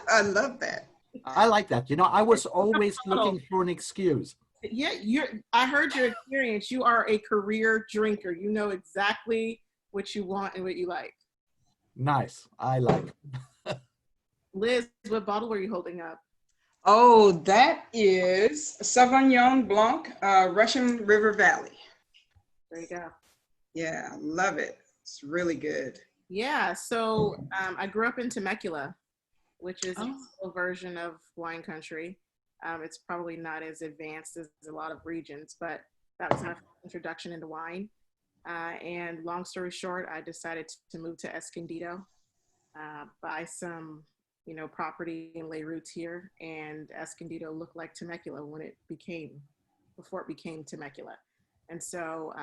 I love that. I like that. I was always looking for an excuse. Yeah, I heard your experience. You are a career drinker. You know exactly what you want and what you like. Nice. I like it. Liz, what bottle were you holding up? Oh, that is Sauvignon Blanc, Russian River Valley. There you go. Yeah, love it. It's really good. Yeah, so I grew up in Temecula, which is Oh. a version of wine country. It's probably not as advanced as a lot of regions, but that was my introduction into wine. And long story short, I decided to move to Escondido, buy some, property and lay roots here. And Escondido looked like Temecula before it became Temecula. And so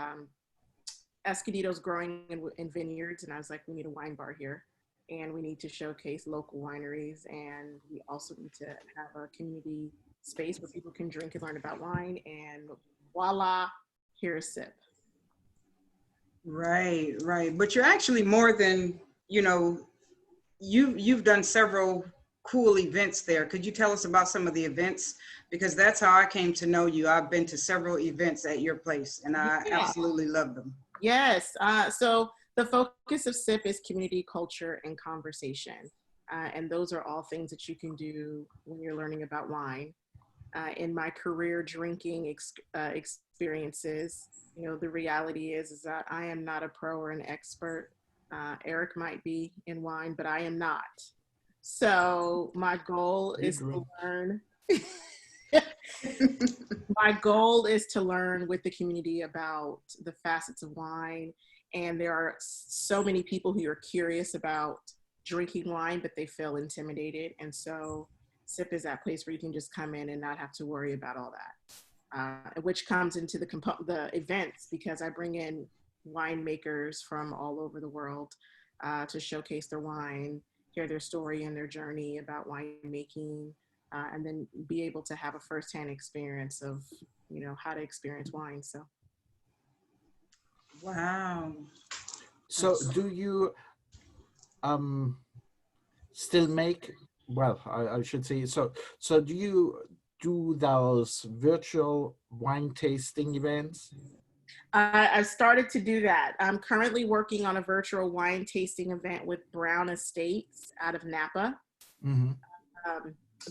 Escondido's growing in vineyards, and I was like, we need a wine bar here, and we need to showcase local wineries, and we also need to have a community space where people can drink and learn about wine, and voila, here's Sip. Right, right. But you're actually more than, you've done several cool events there. Could you tell us about some of the events? Because that's how I came to know you. I've been to several events at your place, and I absolutely love them. Yes, so the focus of SIP is community, culture, and conversation. And those are all things that you can do when you're learning about wine. In my career drinking experiences, the reality is that I am not a pro or an expert. Eric might be in wine, but I am not. So my goal is to learn. My goal is to learn with the community about the facets of wine. And there are so many people who are curious about drinking wine, but they feel intimidated. And so SIP is that place where you can just come in and not have to worry about all that, which comes into the events, because I bring in winemakers from all over the world to showcase their wine, hear their story and their journey about winemaking, and then be able to have a firsthand experience of, how to experience wine. So. Wow. So do you still make, well, I should say, so do you do those virtual wine tasting events? I've started to do that. I'm currently working on a virtual wine tasting event with Brown Estates out of Napa. Mm-hmm.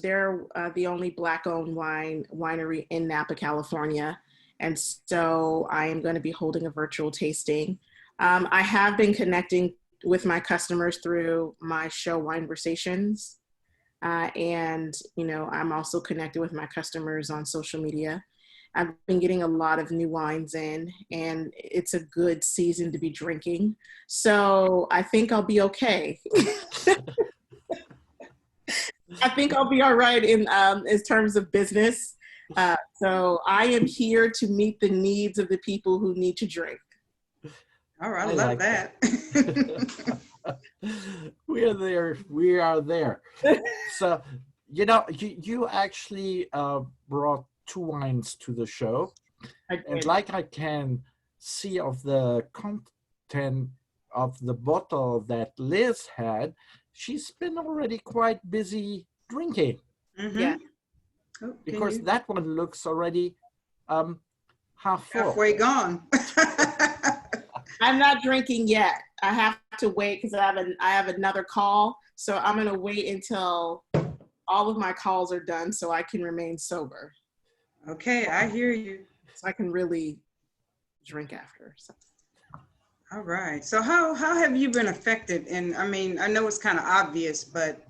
They're the only Black-owned winery in Napa, California. And so I am going to be holding a virtual tasting. I have been connecting with my customers through my show Wineversations. And, I'm also connected with my customers on social media. I've been getting a lot of new wines in, and it's a good season to be drinking. So I think I'll be okay. I think I'll be all right in terms of business. So I am here to meet the needs of the people who need to drink. All right, I love like that. We are there. We are there. So, you know, you actually brought two wines to the show. I And did. like I can see of the content of the bottle that Liz had, she's been already quite busy drinking Mm-hmm. Yeah. Oh, can because you? that one looks already half full. Halfway gone. I'm not drinking yet. I have to wait because I have another call. So I'm gonna wait until all of my calls are done so I can remain sober. Okay, I hear you. So I can really drink after. So. All right. So how have you been affected? And I mean, I know it's kind of obvious, but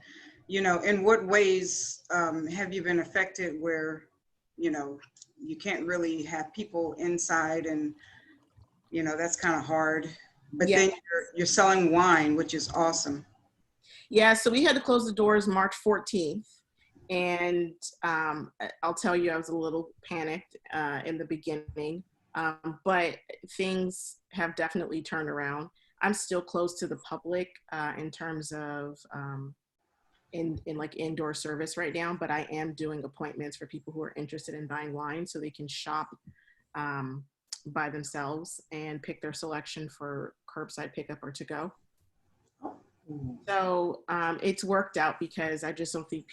you know, in what ways have you been affected where, you know, you can't really have people inside and, you know, that's kind of hard. But Yeah. then you're selling wine, which is awesome. Yeah, so we had to close the doors March 14th. And I'll tell you, I was a little panicked in the beginning, but things have definitely turned around. I'm still close to the public in terms of in like indoor service right now, but I am doing appointments for people who are interested in buying wine so they can shop by themselves and pick their selection for curbside pickup or to go. So it's worked out because I just don't think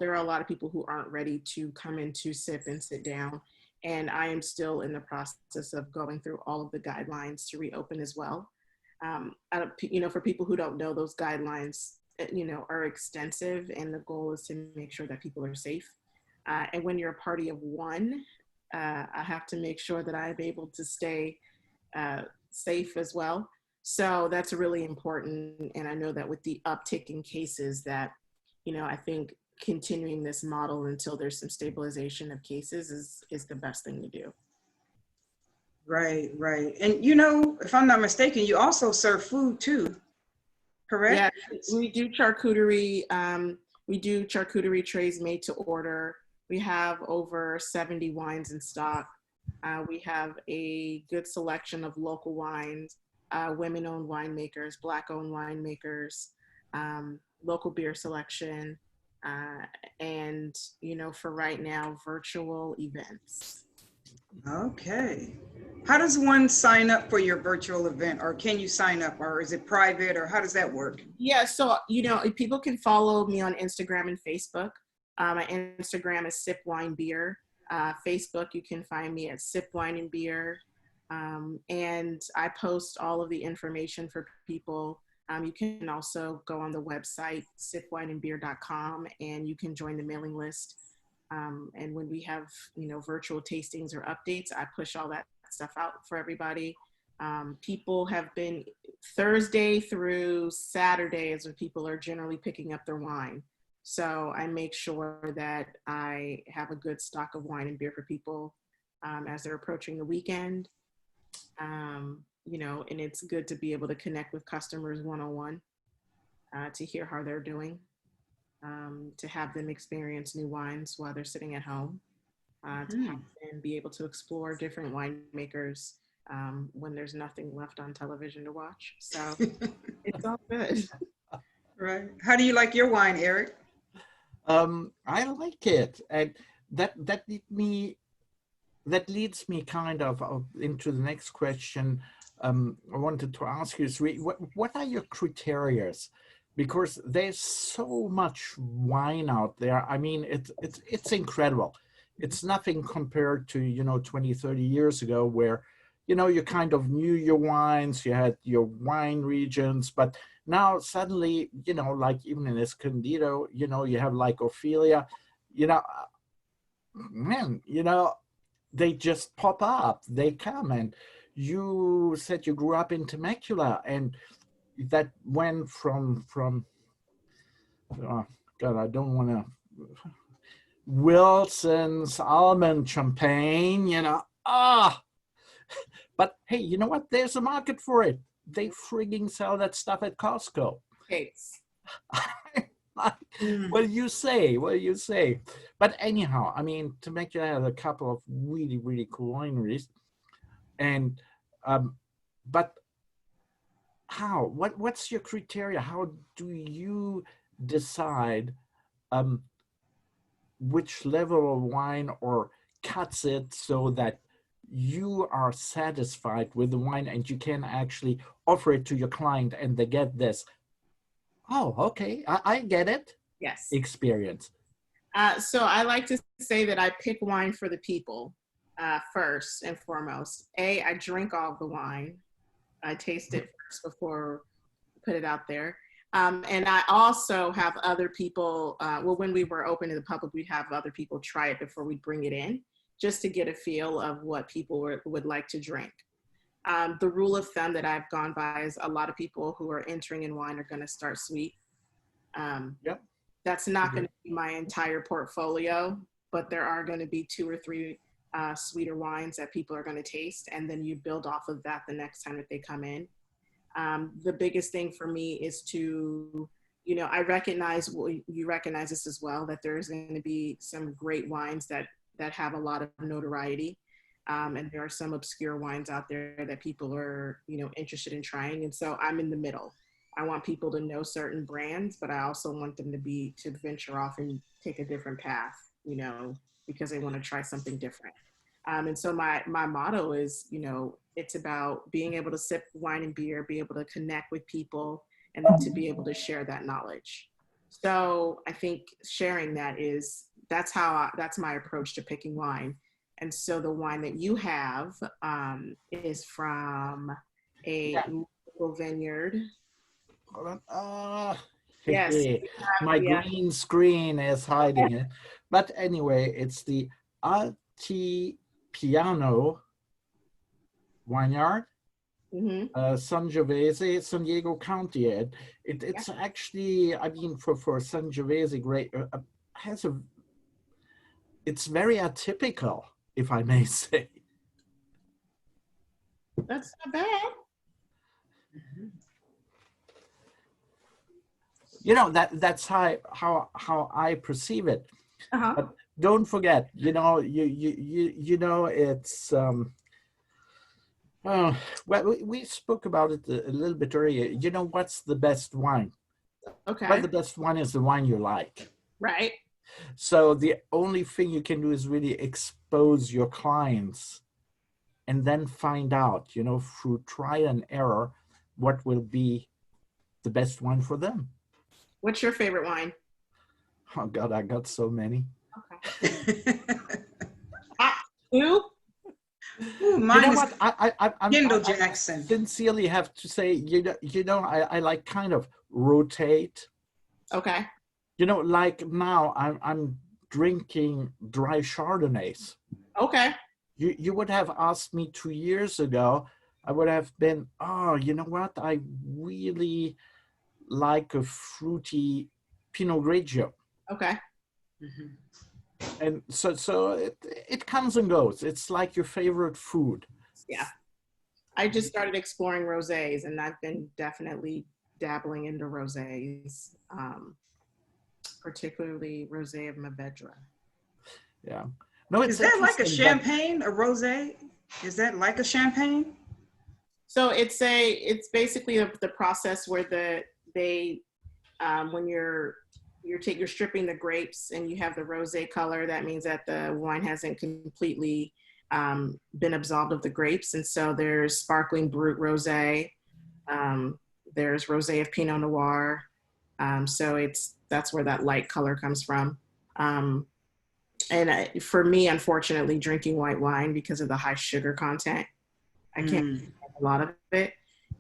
there are a lot of people who aren't ready to come in to sip and sit down. And I am still in the process of going through all of the guidelines to reopen as well. You know, for people who don't know, those guidelines, you know, are extensive, and the goal is to make sure that people are safe. And when you're a party of one, I have to make sure that I'm able to stay safe as well. So that's really important. And I know that with the uptick in cases that, you know, I think continuing this model until there's some stabilization of cases is the best thing to do. Right, right. And you know, if I'm not mistaken, you also serve food too, correct? Yeah, we do charcuterie. We do charcuterie trays made to order. We have over 70 wines in stock. We have a good selection of local wines, women-owned winemakers, Black-owned winemakers, local beer selection, and, you know, for right now, virtual events. Okay. How does one sign up for your virtual event, or can you sign up, or is it private, or how does that work? Yeah, so, you know, people can follow me on Instagram and Facebook. My Instagram is Sip Wine Beer. Facebook, you can find me at Sip Wine and Beer. And I post all of the information for people. You can also go on the website, sipwineandbeer.com, and you can join the mailing list. And when we have, you know, virtual tastings or updates, I push all that stuff out for everybody. People have been, Thursday through Saturday is when people are generally picking up their wine. So I make sure that I have a good stock of wine and beer for people as they're approaching the weekend. You know, and it's good to be able to connect with customers one-on-one to hear how they're doing, to have them experience new wines while they're sitting at home, to have them be able to explore different winemakers when there's nothing left on television to watch. So it's all good. Right. How do you like your wine, Eric? I like it, and that leads me kind of into the next question. I wanted to ask you is what are your criteria? Because there's so much wine out there. I mean, it's incredible. It's nothing compared to, you know, 20, 30 years ago where, you know, you kind of knew your wines, you had your wine regions, but now suddenly, you know, like even in Escondido, you know, you have like Ophelia, you know, man, you know, they just pop up, they come. And you said you grew up in Temecula, and that went from oh God, I don't want to, Wilson's almond champagne, you know, but hey, you know what? There's a market for it. They frigging sell that stuff at Costco. Thanks. What do you say? What do you say? But anyhow, I mean, Temecula has a couple of really, really cool wineries. And, but what's your criteria? How do you decide which level of wine or cuts it so that you are satisfied with the wine and you can actually offer it to your client and they get this, oh, okay, I get it, Yes. experience? So I like to say that I pick wine for the people first and foremost. I drink all of the wine. I taste it first before I put it out there. And I also have other people, well, when we were open to the public, we'd have other people try it before we bring it in, just to get a feel of what people would like to drink. The rule of thumb that I've gone by is a lot of people who are entering in wine are going to start sweet. Yep. That's not going to be my entire portfolio, but there are going to be 2 or 3 sweeter wines that people are going to taste, and then you build off of that the next time that they come in. The biggest thing for me is to, I recognize, well, you recognize this as well, that there's going to be some great wines that have a lot of notoriety. And there are some obscure wines out there that people are, interested in trying. And so I'm in the middle. I want people to know certain brands, but I also want them to venture off and take a different path, because they want to try something different. And so my motto is, it's about being able to sip wine and beer, be able to connect with people, and then to be able to share that knowledge. So I think sharing that that's my approach to picking wine. And so the wine that you have is from a local vineyard. Hold on. Yes. My green screen is hiding it. But anyway, it's the Altipiano Vineyard, Sangiovese, San Diego County. It's actually, for Sangiovese, great. It's very atypical, if I may say. That's not bad. That's how I perceive it. But don't forget, it's well, we spoke about it a little bit earlier. What's the best wine? Okay. Well, the best one is the wine you like. Right. So the only thing you can do is really expose your clients and then find out, through trial and error, what will be the best one for them. What's your favorite wine? Oh God, I got so many. Okay. Who? Ooh, mine is I'm Kendall Jackson. Sincerely have to say, I like kind of rotate. Okay. Like now I'm drinking dry Chardonnays. Okay. You would have asked me 2 years ago, I would have been, you know what? I really like a fruity Pinot Grigio. Okay. And so it comes and goes. It's like your favorite food. Yeah. I just started exploring rosés, and I've been definitely dabbling into rosés, particularly rosé of Mavedra. Yeah. No, is that like a champagne, a rosé? Is that like a champagne? So it's basically the process where when you're stripping the grapes and you have the rosé color, that means that the wine hasn't completely been absolved of the grapes. And so there's sparkling brut rosé, there's rosé of Pinot Noir. So that's where that light color comes from. And for me, unfortunately, drinking white wine, because of the high sugar content, I can't drink a lot of it.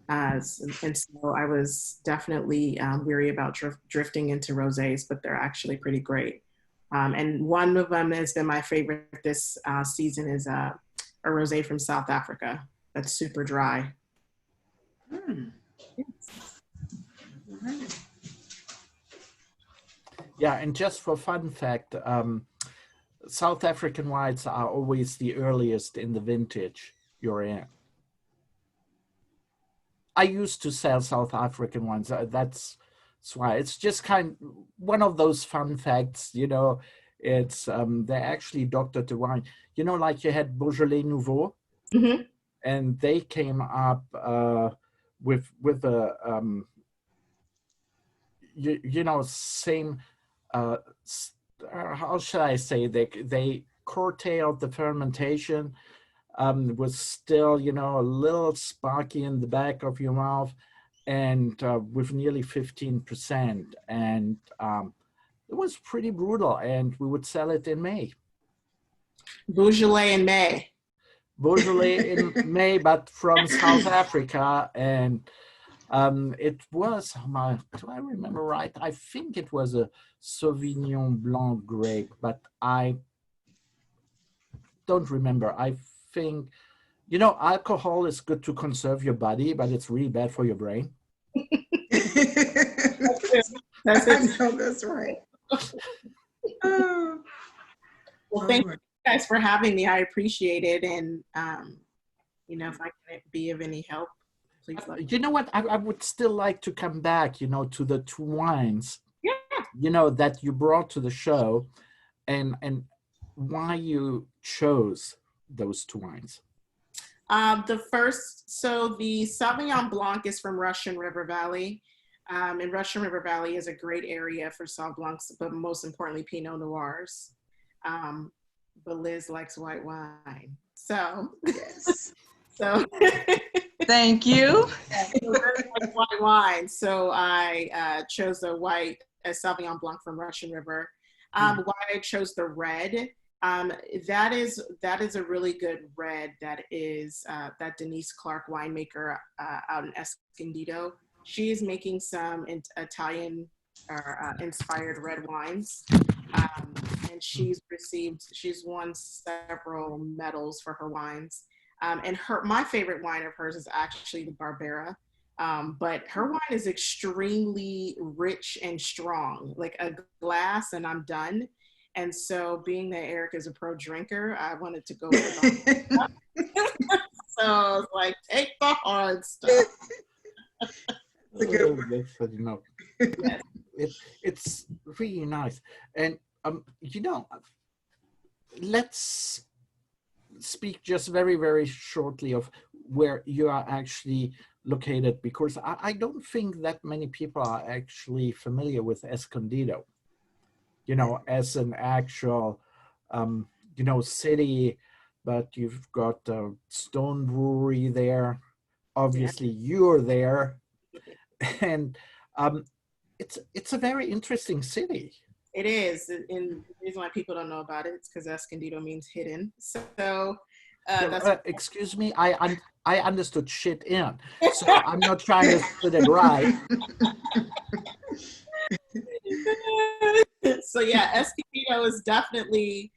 And so I was definitely weary about drifting into rosés, but they're actually pretty great. And one of them has been my favorite this season is a rosé from South Africa that's super dry. Yeah, and just for fun fact, South African wines are always the earliest in the vintage you're in. I used to sell South African wines. That's why it's just one of those fun facts, it's they actually doctored the wine. Like you had Beaujolais Nouveau, and they came up with a you know, same how should I say, they curtailed the fermentation, was still, you know, a little sparky in the back of your mouth, and with nearly 15%, and it was pretty brutal, and we would sell it in May. Beaujolais in May. Beaujolais in May, but from South Africa, and it was, do I remember right? I think it was a Sauvignon Blanc grape, but I don't remember. I think, you know, alcohol is good to conserve your body, but it's really bad for your brain. That's it. I know that's right. Well, thank you guys for having me. I appreciate it. And, you know, if I can be of any help, please let me know. You know what? I would still like to come back, you know, to the two wines, Yeah. you know, that you brought to the show, and why you chose those two wines. The Sauvignon Blanc is from Russian River Valley. And Russian River Valley is a great area for Sauv Blancs, but most importantly, Pinot Noirs. But Liz likes white wine. So, Yes. so Thank you. so Liz likes white wine. So I chose a Sauvignon Blanc from Russian River. Why I chose the red, that is a really good red. That is that Denise Clark winemaker out in Escondido. She is making some Italian inspired red wines, and she's won several medals for her wines. And my favorite wine of hers is actually the Barbera. But her wine is extremely rich and strong, like a glass and I'm done. And so being that Eric is a pro drinker, I wanted to go with the so I was like, take the hard stuff. It's really nice. And you know, let's speak just very, very shortly of where you are actually located, because I don't think that many people are actually familiar with Escondido, you know, as an actual, you know, city. But you've got a Stone Brewery there. Obviously, you're there, and it's a very interesting city. It is, and the reason why people don't know about it is because Escondido means hidden. So that's excuse me, I understood shit in, so I'm not trying to put it right. So yeah, Escondido is definitely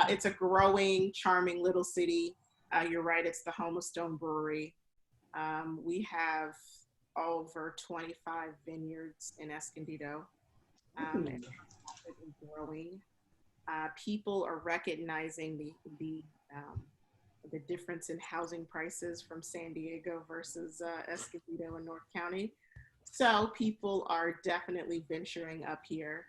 it's a growing, charming little city. You're right, it's the home of Stone Brewery. We have over 25 vineyards in Escondido. And it's growing. People are recognizing the difference in housing prices from San Diego versus Escondido in North County. So people are definitely venturing up here.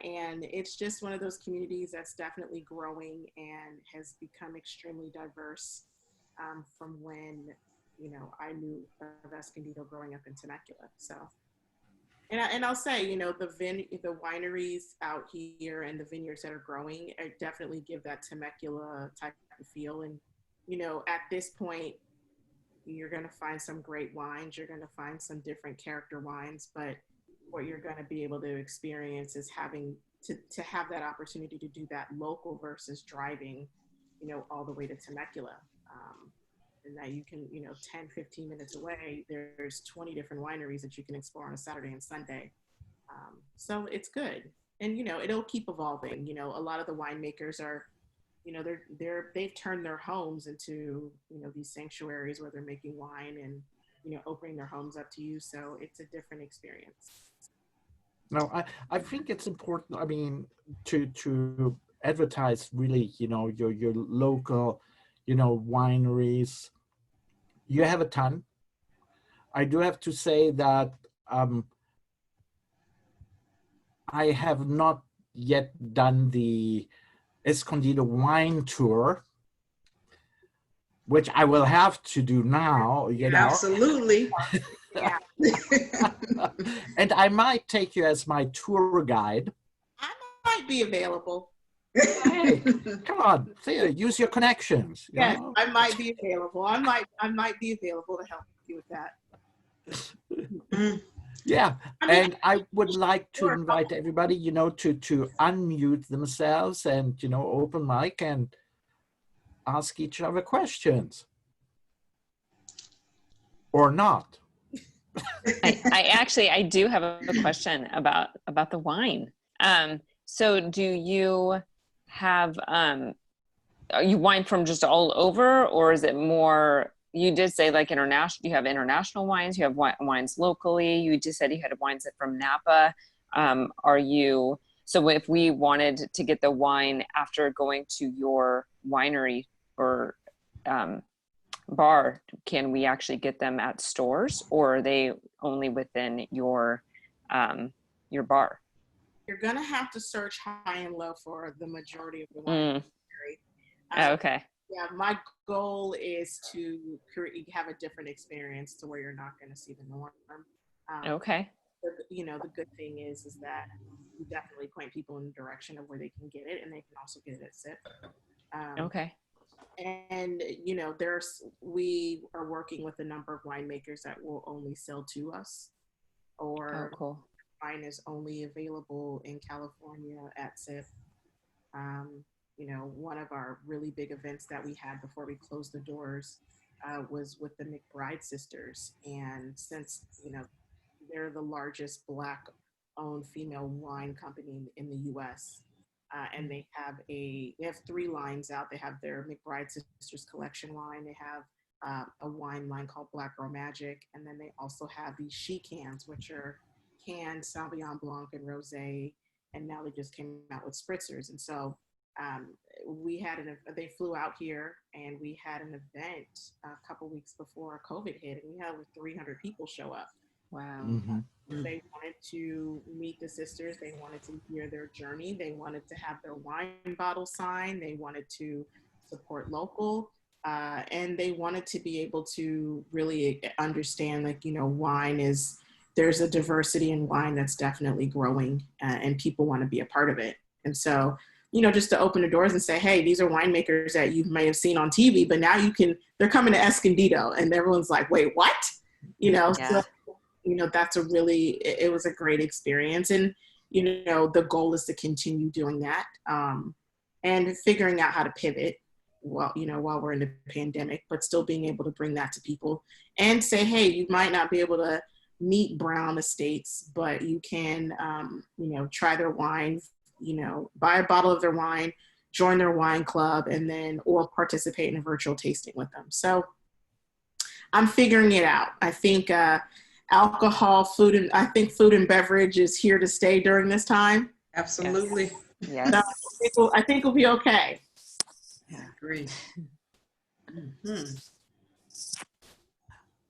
And it's just one of those communities that's definitely growing and has become extremely diverse from when, you know, I knew of Escondido growing up in Temecula. So, and I'll say, you know, the wineries out here and the vineyards that are growing definitely give that Temecula type of feel. And, you know, at this point, you're going to find some great wines. You're going to find some different character wines, but what you're going to be able to experience is having to have that opportunity to do that local versus driving, you know, all the way to Temecula. And that you can, you know, 10, 15 minutes away, there's 20 different wineries that you can explore on a Saturday and Sunday. So it's good. And, you know, it'll keep evolving. You know, a lot of the winemakers are, you know, they've turned their homes into, you know, these sanctuaries where they're making wine and, you know, opening their homes up to you. So it's a different experience. No, I think it's important, I mean, to advertise really, you know, your local, you know, wineries. You have a ton. I do have to say that I have not yet done the Escondido wine tour, which I will have to do now, you know. Absolutely. Yeah. And I might take you as my tour guide. I might be available. Hey, come on, use your connections. You Yes, know? I might be available. I might be available to help you with that. Yeah, I mean, and I would like to sure. invite everybody, you know, to unmute themselves and, you know, open mic and ask each other questions. Or not. I do have a question about the wine. So do you have are you wine from just all over, or is it more? You did say like international. You have international wines. You have wines locally. You just said you had wines from Napa. Are you? So if we wanted to get the wine after going to your winery or bar, can we actually get them at stores, or are they only within your bar? You're gonna have to search high and low for the majority of the wine. Okay. Yeah, my goal is to have a different experience to where you're not going to see the norm. Okay. You know, the good thing is that you definitely point people in the direction of where they can get it, and they can also get it at SIP. Okay. And you know, we are working with a number of winemakers that will only sell to us, or cool. wine is only available in California at SIP. You know, one of our really big events that we had before we closed the doors was with the McBride sisters. And since, you know, they're the largest Black-owned female wine company in the U.S., and they have 3 lines out. They have their McBride Sisters collection line. They have a wine line called Black Girl Magic. And then they also have these She cans, which are canned Sauvignon Blanc and Rosé. And now they just came out with spritzers. And so they flew out here, and we had an event a couple weeks before COVID hit, and we had over 300 people show up. Wow. Mm-hmm. They wanted to meet the sisters. They wanted to hear their journey. They wanted to have their wine bottle signed. They wanted to support local. And they wanted to be able to really understand, like, you know, there's a diversity in wine that's definitely growing, and people want to be a part of it. And so, you know, just to open the doors and say, hey, these are winemakers that you may have seen on TV, but now they're coming to Escondido, and everyone's like, wait, what? You know, Yeah. So, you know, it was a great experience. And, you know, the goal is to continue doing that, and figuring out how to pivot while we're in the pandemic, but still being able to bring that to people and say, hey, you might not be able to meet Brown Estates, but you can, you know, try their wine, you know, buy a bottle of their wine, join their wine club, and or participate in a virtual tasting with them. So I'm figuring it out. I think alcohol, food and beverage is here to stay during this time. Absolutely. Yes. So I think we'll be okay. I agree. Mm-hmm.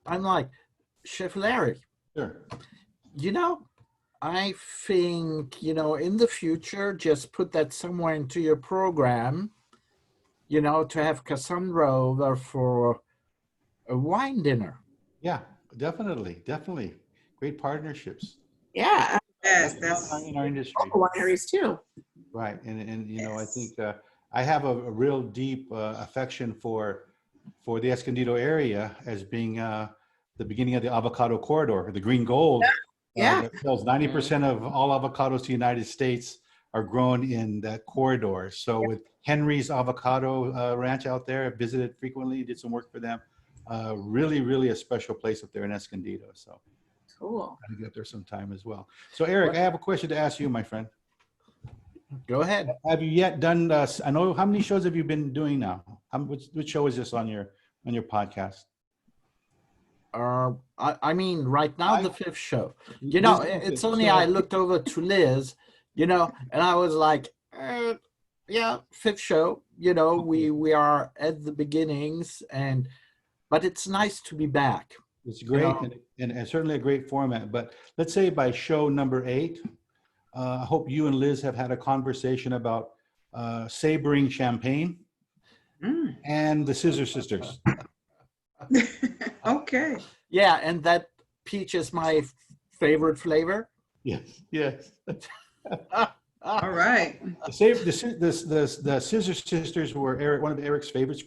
I'm like, Chef Larry, Sure. you know, I think, you know, in the future, just put that somewhere into your program, you know, to have Cassandra over for a wine dinner. Yeah, definitely. Great partnerships. Yeah, Yes, In our industry. wineries too. Right, and you know, I Yes. think I have a real deep affection for the Escondido area as being the beginning of the avocado corridor, the green gold. Yeah. That sells 90% of all avocados to the United States are grown in that corridor. So with Henry's Avocado Ranch out there, I visited frequently, did some work for them. Really a special place up there in Escondido. So Cool. I get up there sometime as well. So Eric, I have a question to ask you, my friend. Go ahead. Have you yet done? I know, how many shows have you been doing now? Which show is this on your podcast? I mean, right now, the 5th show. You This know, is the it's 5th. only So- I looked over to Liz, you know, and I was like, yeah, 5th show. You know, we are at the beginnings, but it's nice to be back. It's great, know. and certainly a great format. But let's say by show number 8, I hope you and Liz have had a conversation about savoring champagne. and the Scissor Sisters. Okay. Yeah, and that peach is my favorite flavor. Yes, yes. All right. The Scissor Sisters were one of Eric's favorite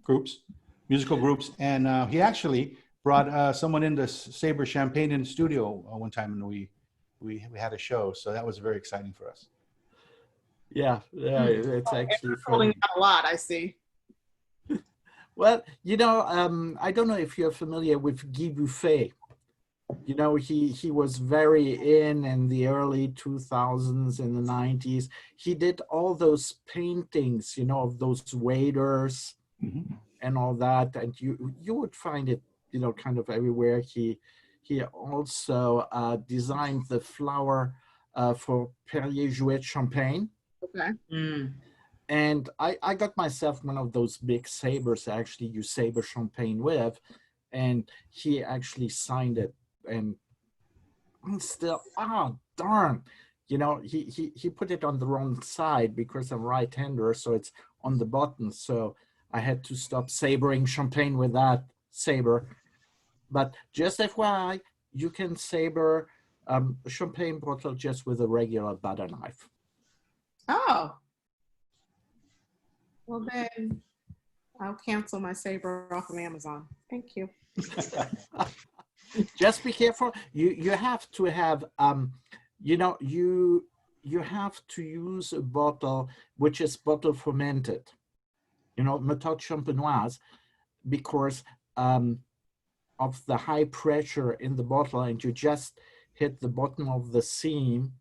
groups, musical groups, and he actually brought someone into Saber Champagne in the studio one time, and we had a show, so that was very exciting for us. Yeah, it's actually Holding funny. out a lot, I see. Well, you know, I don't know if you're familiar with Guy Buffet. You know, he was very in the early 2000s, in the 90s. He did all those paintings, you know, of those waiters and all that, and you would find it, you know, kind of everywhere. He also designed the flower for Perrier Jouet Champagne. Okay. And I got myself one of those big sabers actually you saber champagne with, and he actually signed it. And I'm still, darn, you know, he put it on the wrong side because I'm right-hander, so it's on the button. So I had to stop sabering champagne with that saber. But just FYI, you can saber a champagne bottle just with a regular butter knife. Oh. Well, then I'll cancel my saber off of Amazon. Thank you. Just be careful. You have to have, you know, you have to use a bottle which is bottle fermented, you know, méthode champenoise, because of the high pressure in the bottle, and you just hit the bottom of the seam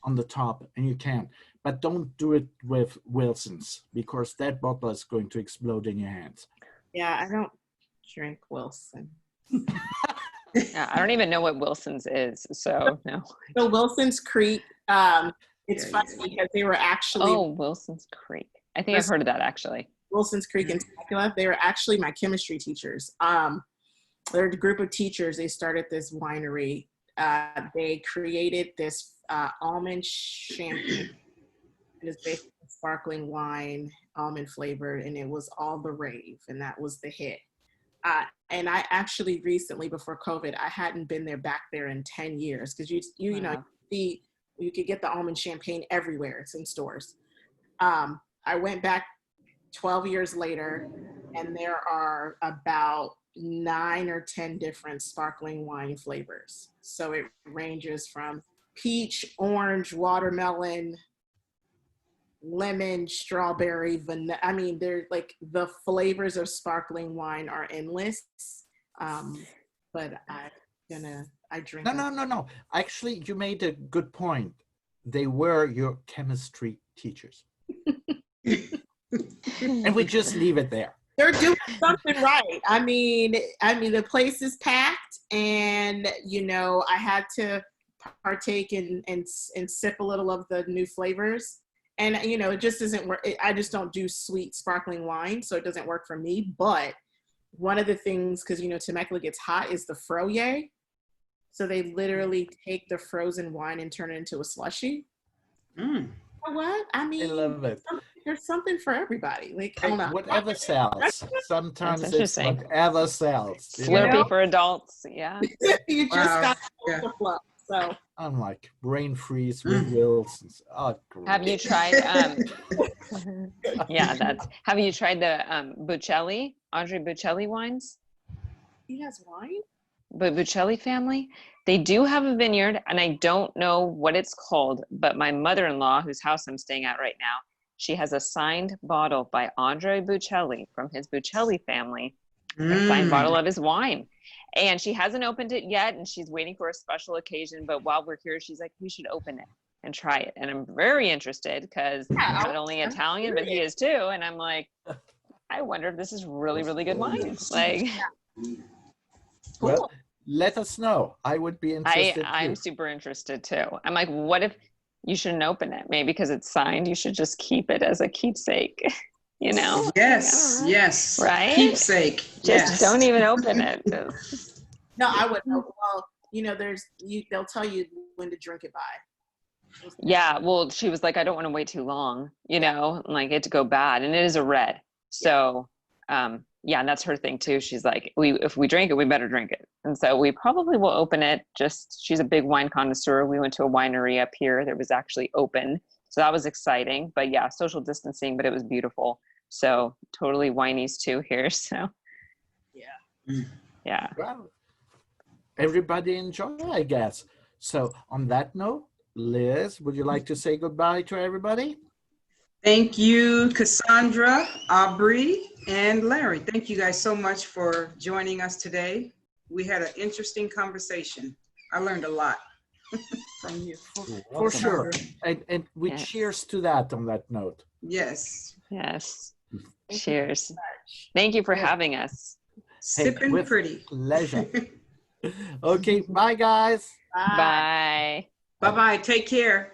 on the top, and you can. But don't do it with Wilson's, because that bottle is going to explode in your hands. Yeah, I don't drink Wilson. Yeah, I don't even know what Wilson's is, so no. So Wilson's Creek, it's funny because they were actually Wilson's Creek. I think I've heard of that actually. Wilson's Creek in Temecula. They were actually my chemistry teachers. They're a group of teachers. They started this winery. They created this almond champagne. It is basically sparkling wine, almond flavored, and it was all the rave, and that was the hit. And I actually recently, before COVID, I hadn't been back there in 10 years, because you know, you could get the almond champagne everywhere. It's in stores. I went back 12 years later, and there are about 9 or 10 different sparkling wine flavors. So it ranges from peach, orange, watermelon, lemon, strawberry, vanilla. I mean, they're like, the flavors of sparkling wine are endless. But I drink. No. Actually, you made a good point. They were your chemistry teachers. And we just leave it there. They're doing something right. I mean, the place is packed, and you know, I had to partake and sip a little of the new flavors. And, you know, it just doesn't work. I just don't do sweet sparkling wine, so it doesn't work for me. But one of the things, because, you know, Temecula gets hot, is the froye. So they literally take the frozen wine and turn it into a slushy. You know what? I mean, I love it. There's something for everybody. Like, I don't know. Whatever sells. Sometimes That's it's interesting. whatever sells. You know? Slurpee for adults, yeah. You just got the flow. So I'm like brain freeze with Wilson's. Oh, great. Have you tried have you tried the Buccelli, Aubree Buccelli wines? he has wine? But Buccelli family, they do have a vineyard, and I don't know what it's called, but my mother-in-law, whose house I'm staying at right now, she has a signed bottle by Aubree Buccelli from his Buccelli family, a signed bottle of his wine. And she hasn't opened it yet, and she's waiting for a special occasion. But while we're here, she's like, we should open it and try it. And I'm very interested, because he's not only Italian, but he is too. And I'm like, I wonder if this is really, really good wine. Like, Well, let us know. I would be interested. I'm too. super interested too. I'm like, what if you shouldn't open it? Maybe because it's signed, you should just keep it as a keepsake. You know? Yes, yes. Right? Keepsake. Just don't even open it. No, I wouldn't. Well, you know, they'll tell you when to drink it by. Yeah, well, she was like, I don't want to wait too long, you know, like it to go bad. And it is a red. So, yeah, and that's her thing too. She's like, if we drink it, we better drink it. And so we probably will open it. She's a big wine connoisseur. We went to a winery up here that was actually open. So that was exciting, but yeah, social distancing, but it was beautiful. So totally wineys too here. So yeah. Well, everybody enjoy, I guess. So on that note, Liz, would you like to say goodbye to everybody? Thank you, Cassandra, Aubree, and Larry. Thank you guys so much for joining us today. We had an interesting conversation. I learned a lot from you. For sure. And we cheers to that on that note. Yes. Yes. Cheers. Thank you for having us. Sipping with pretty. Pleasure. Okay, bye guys. Bye. Bye-bye. Take care.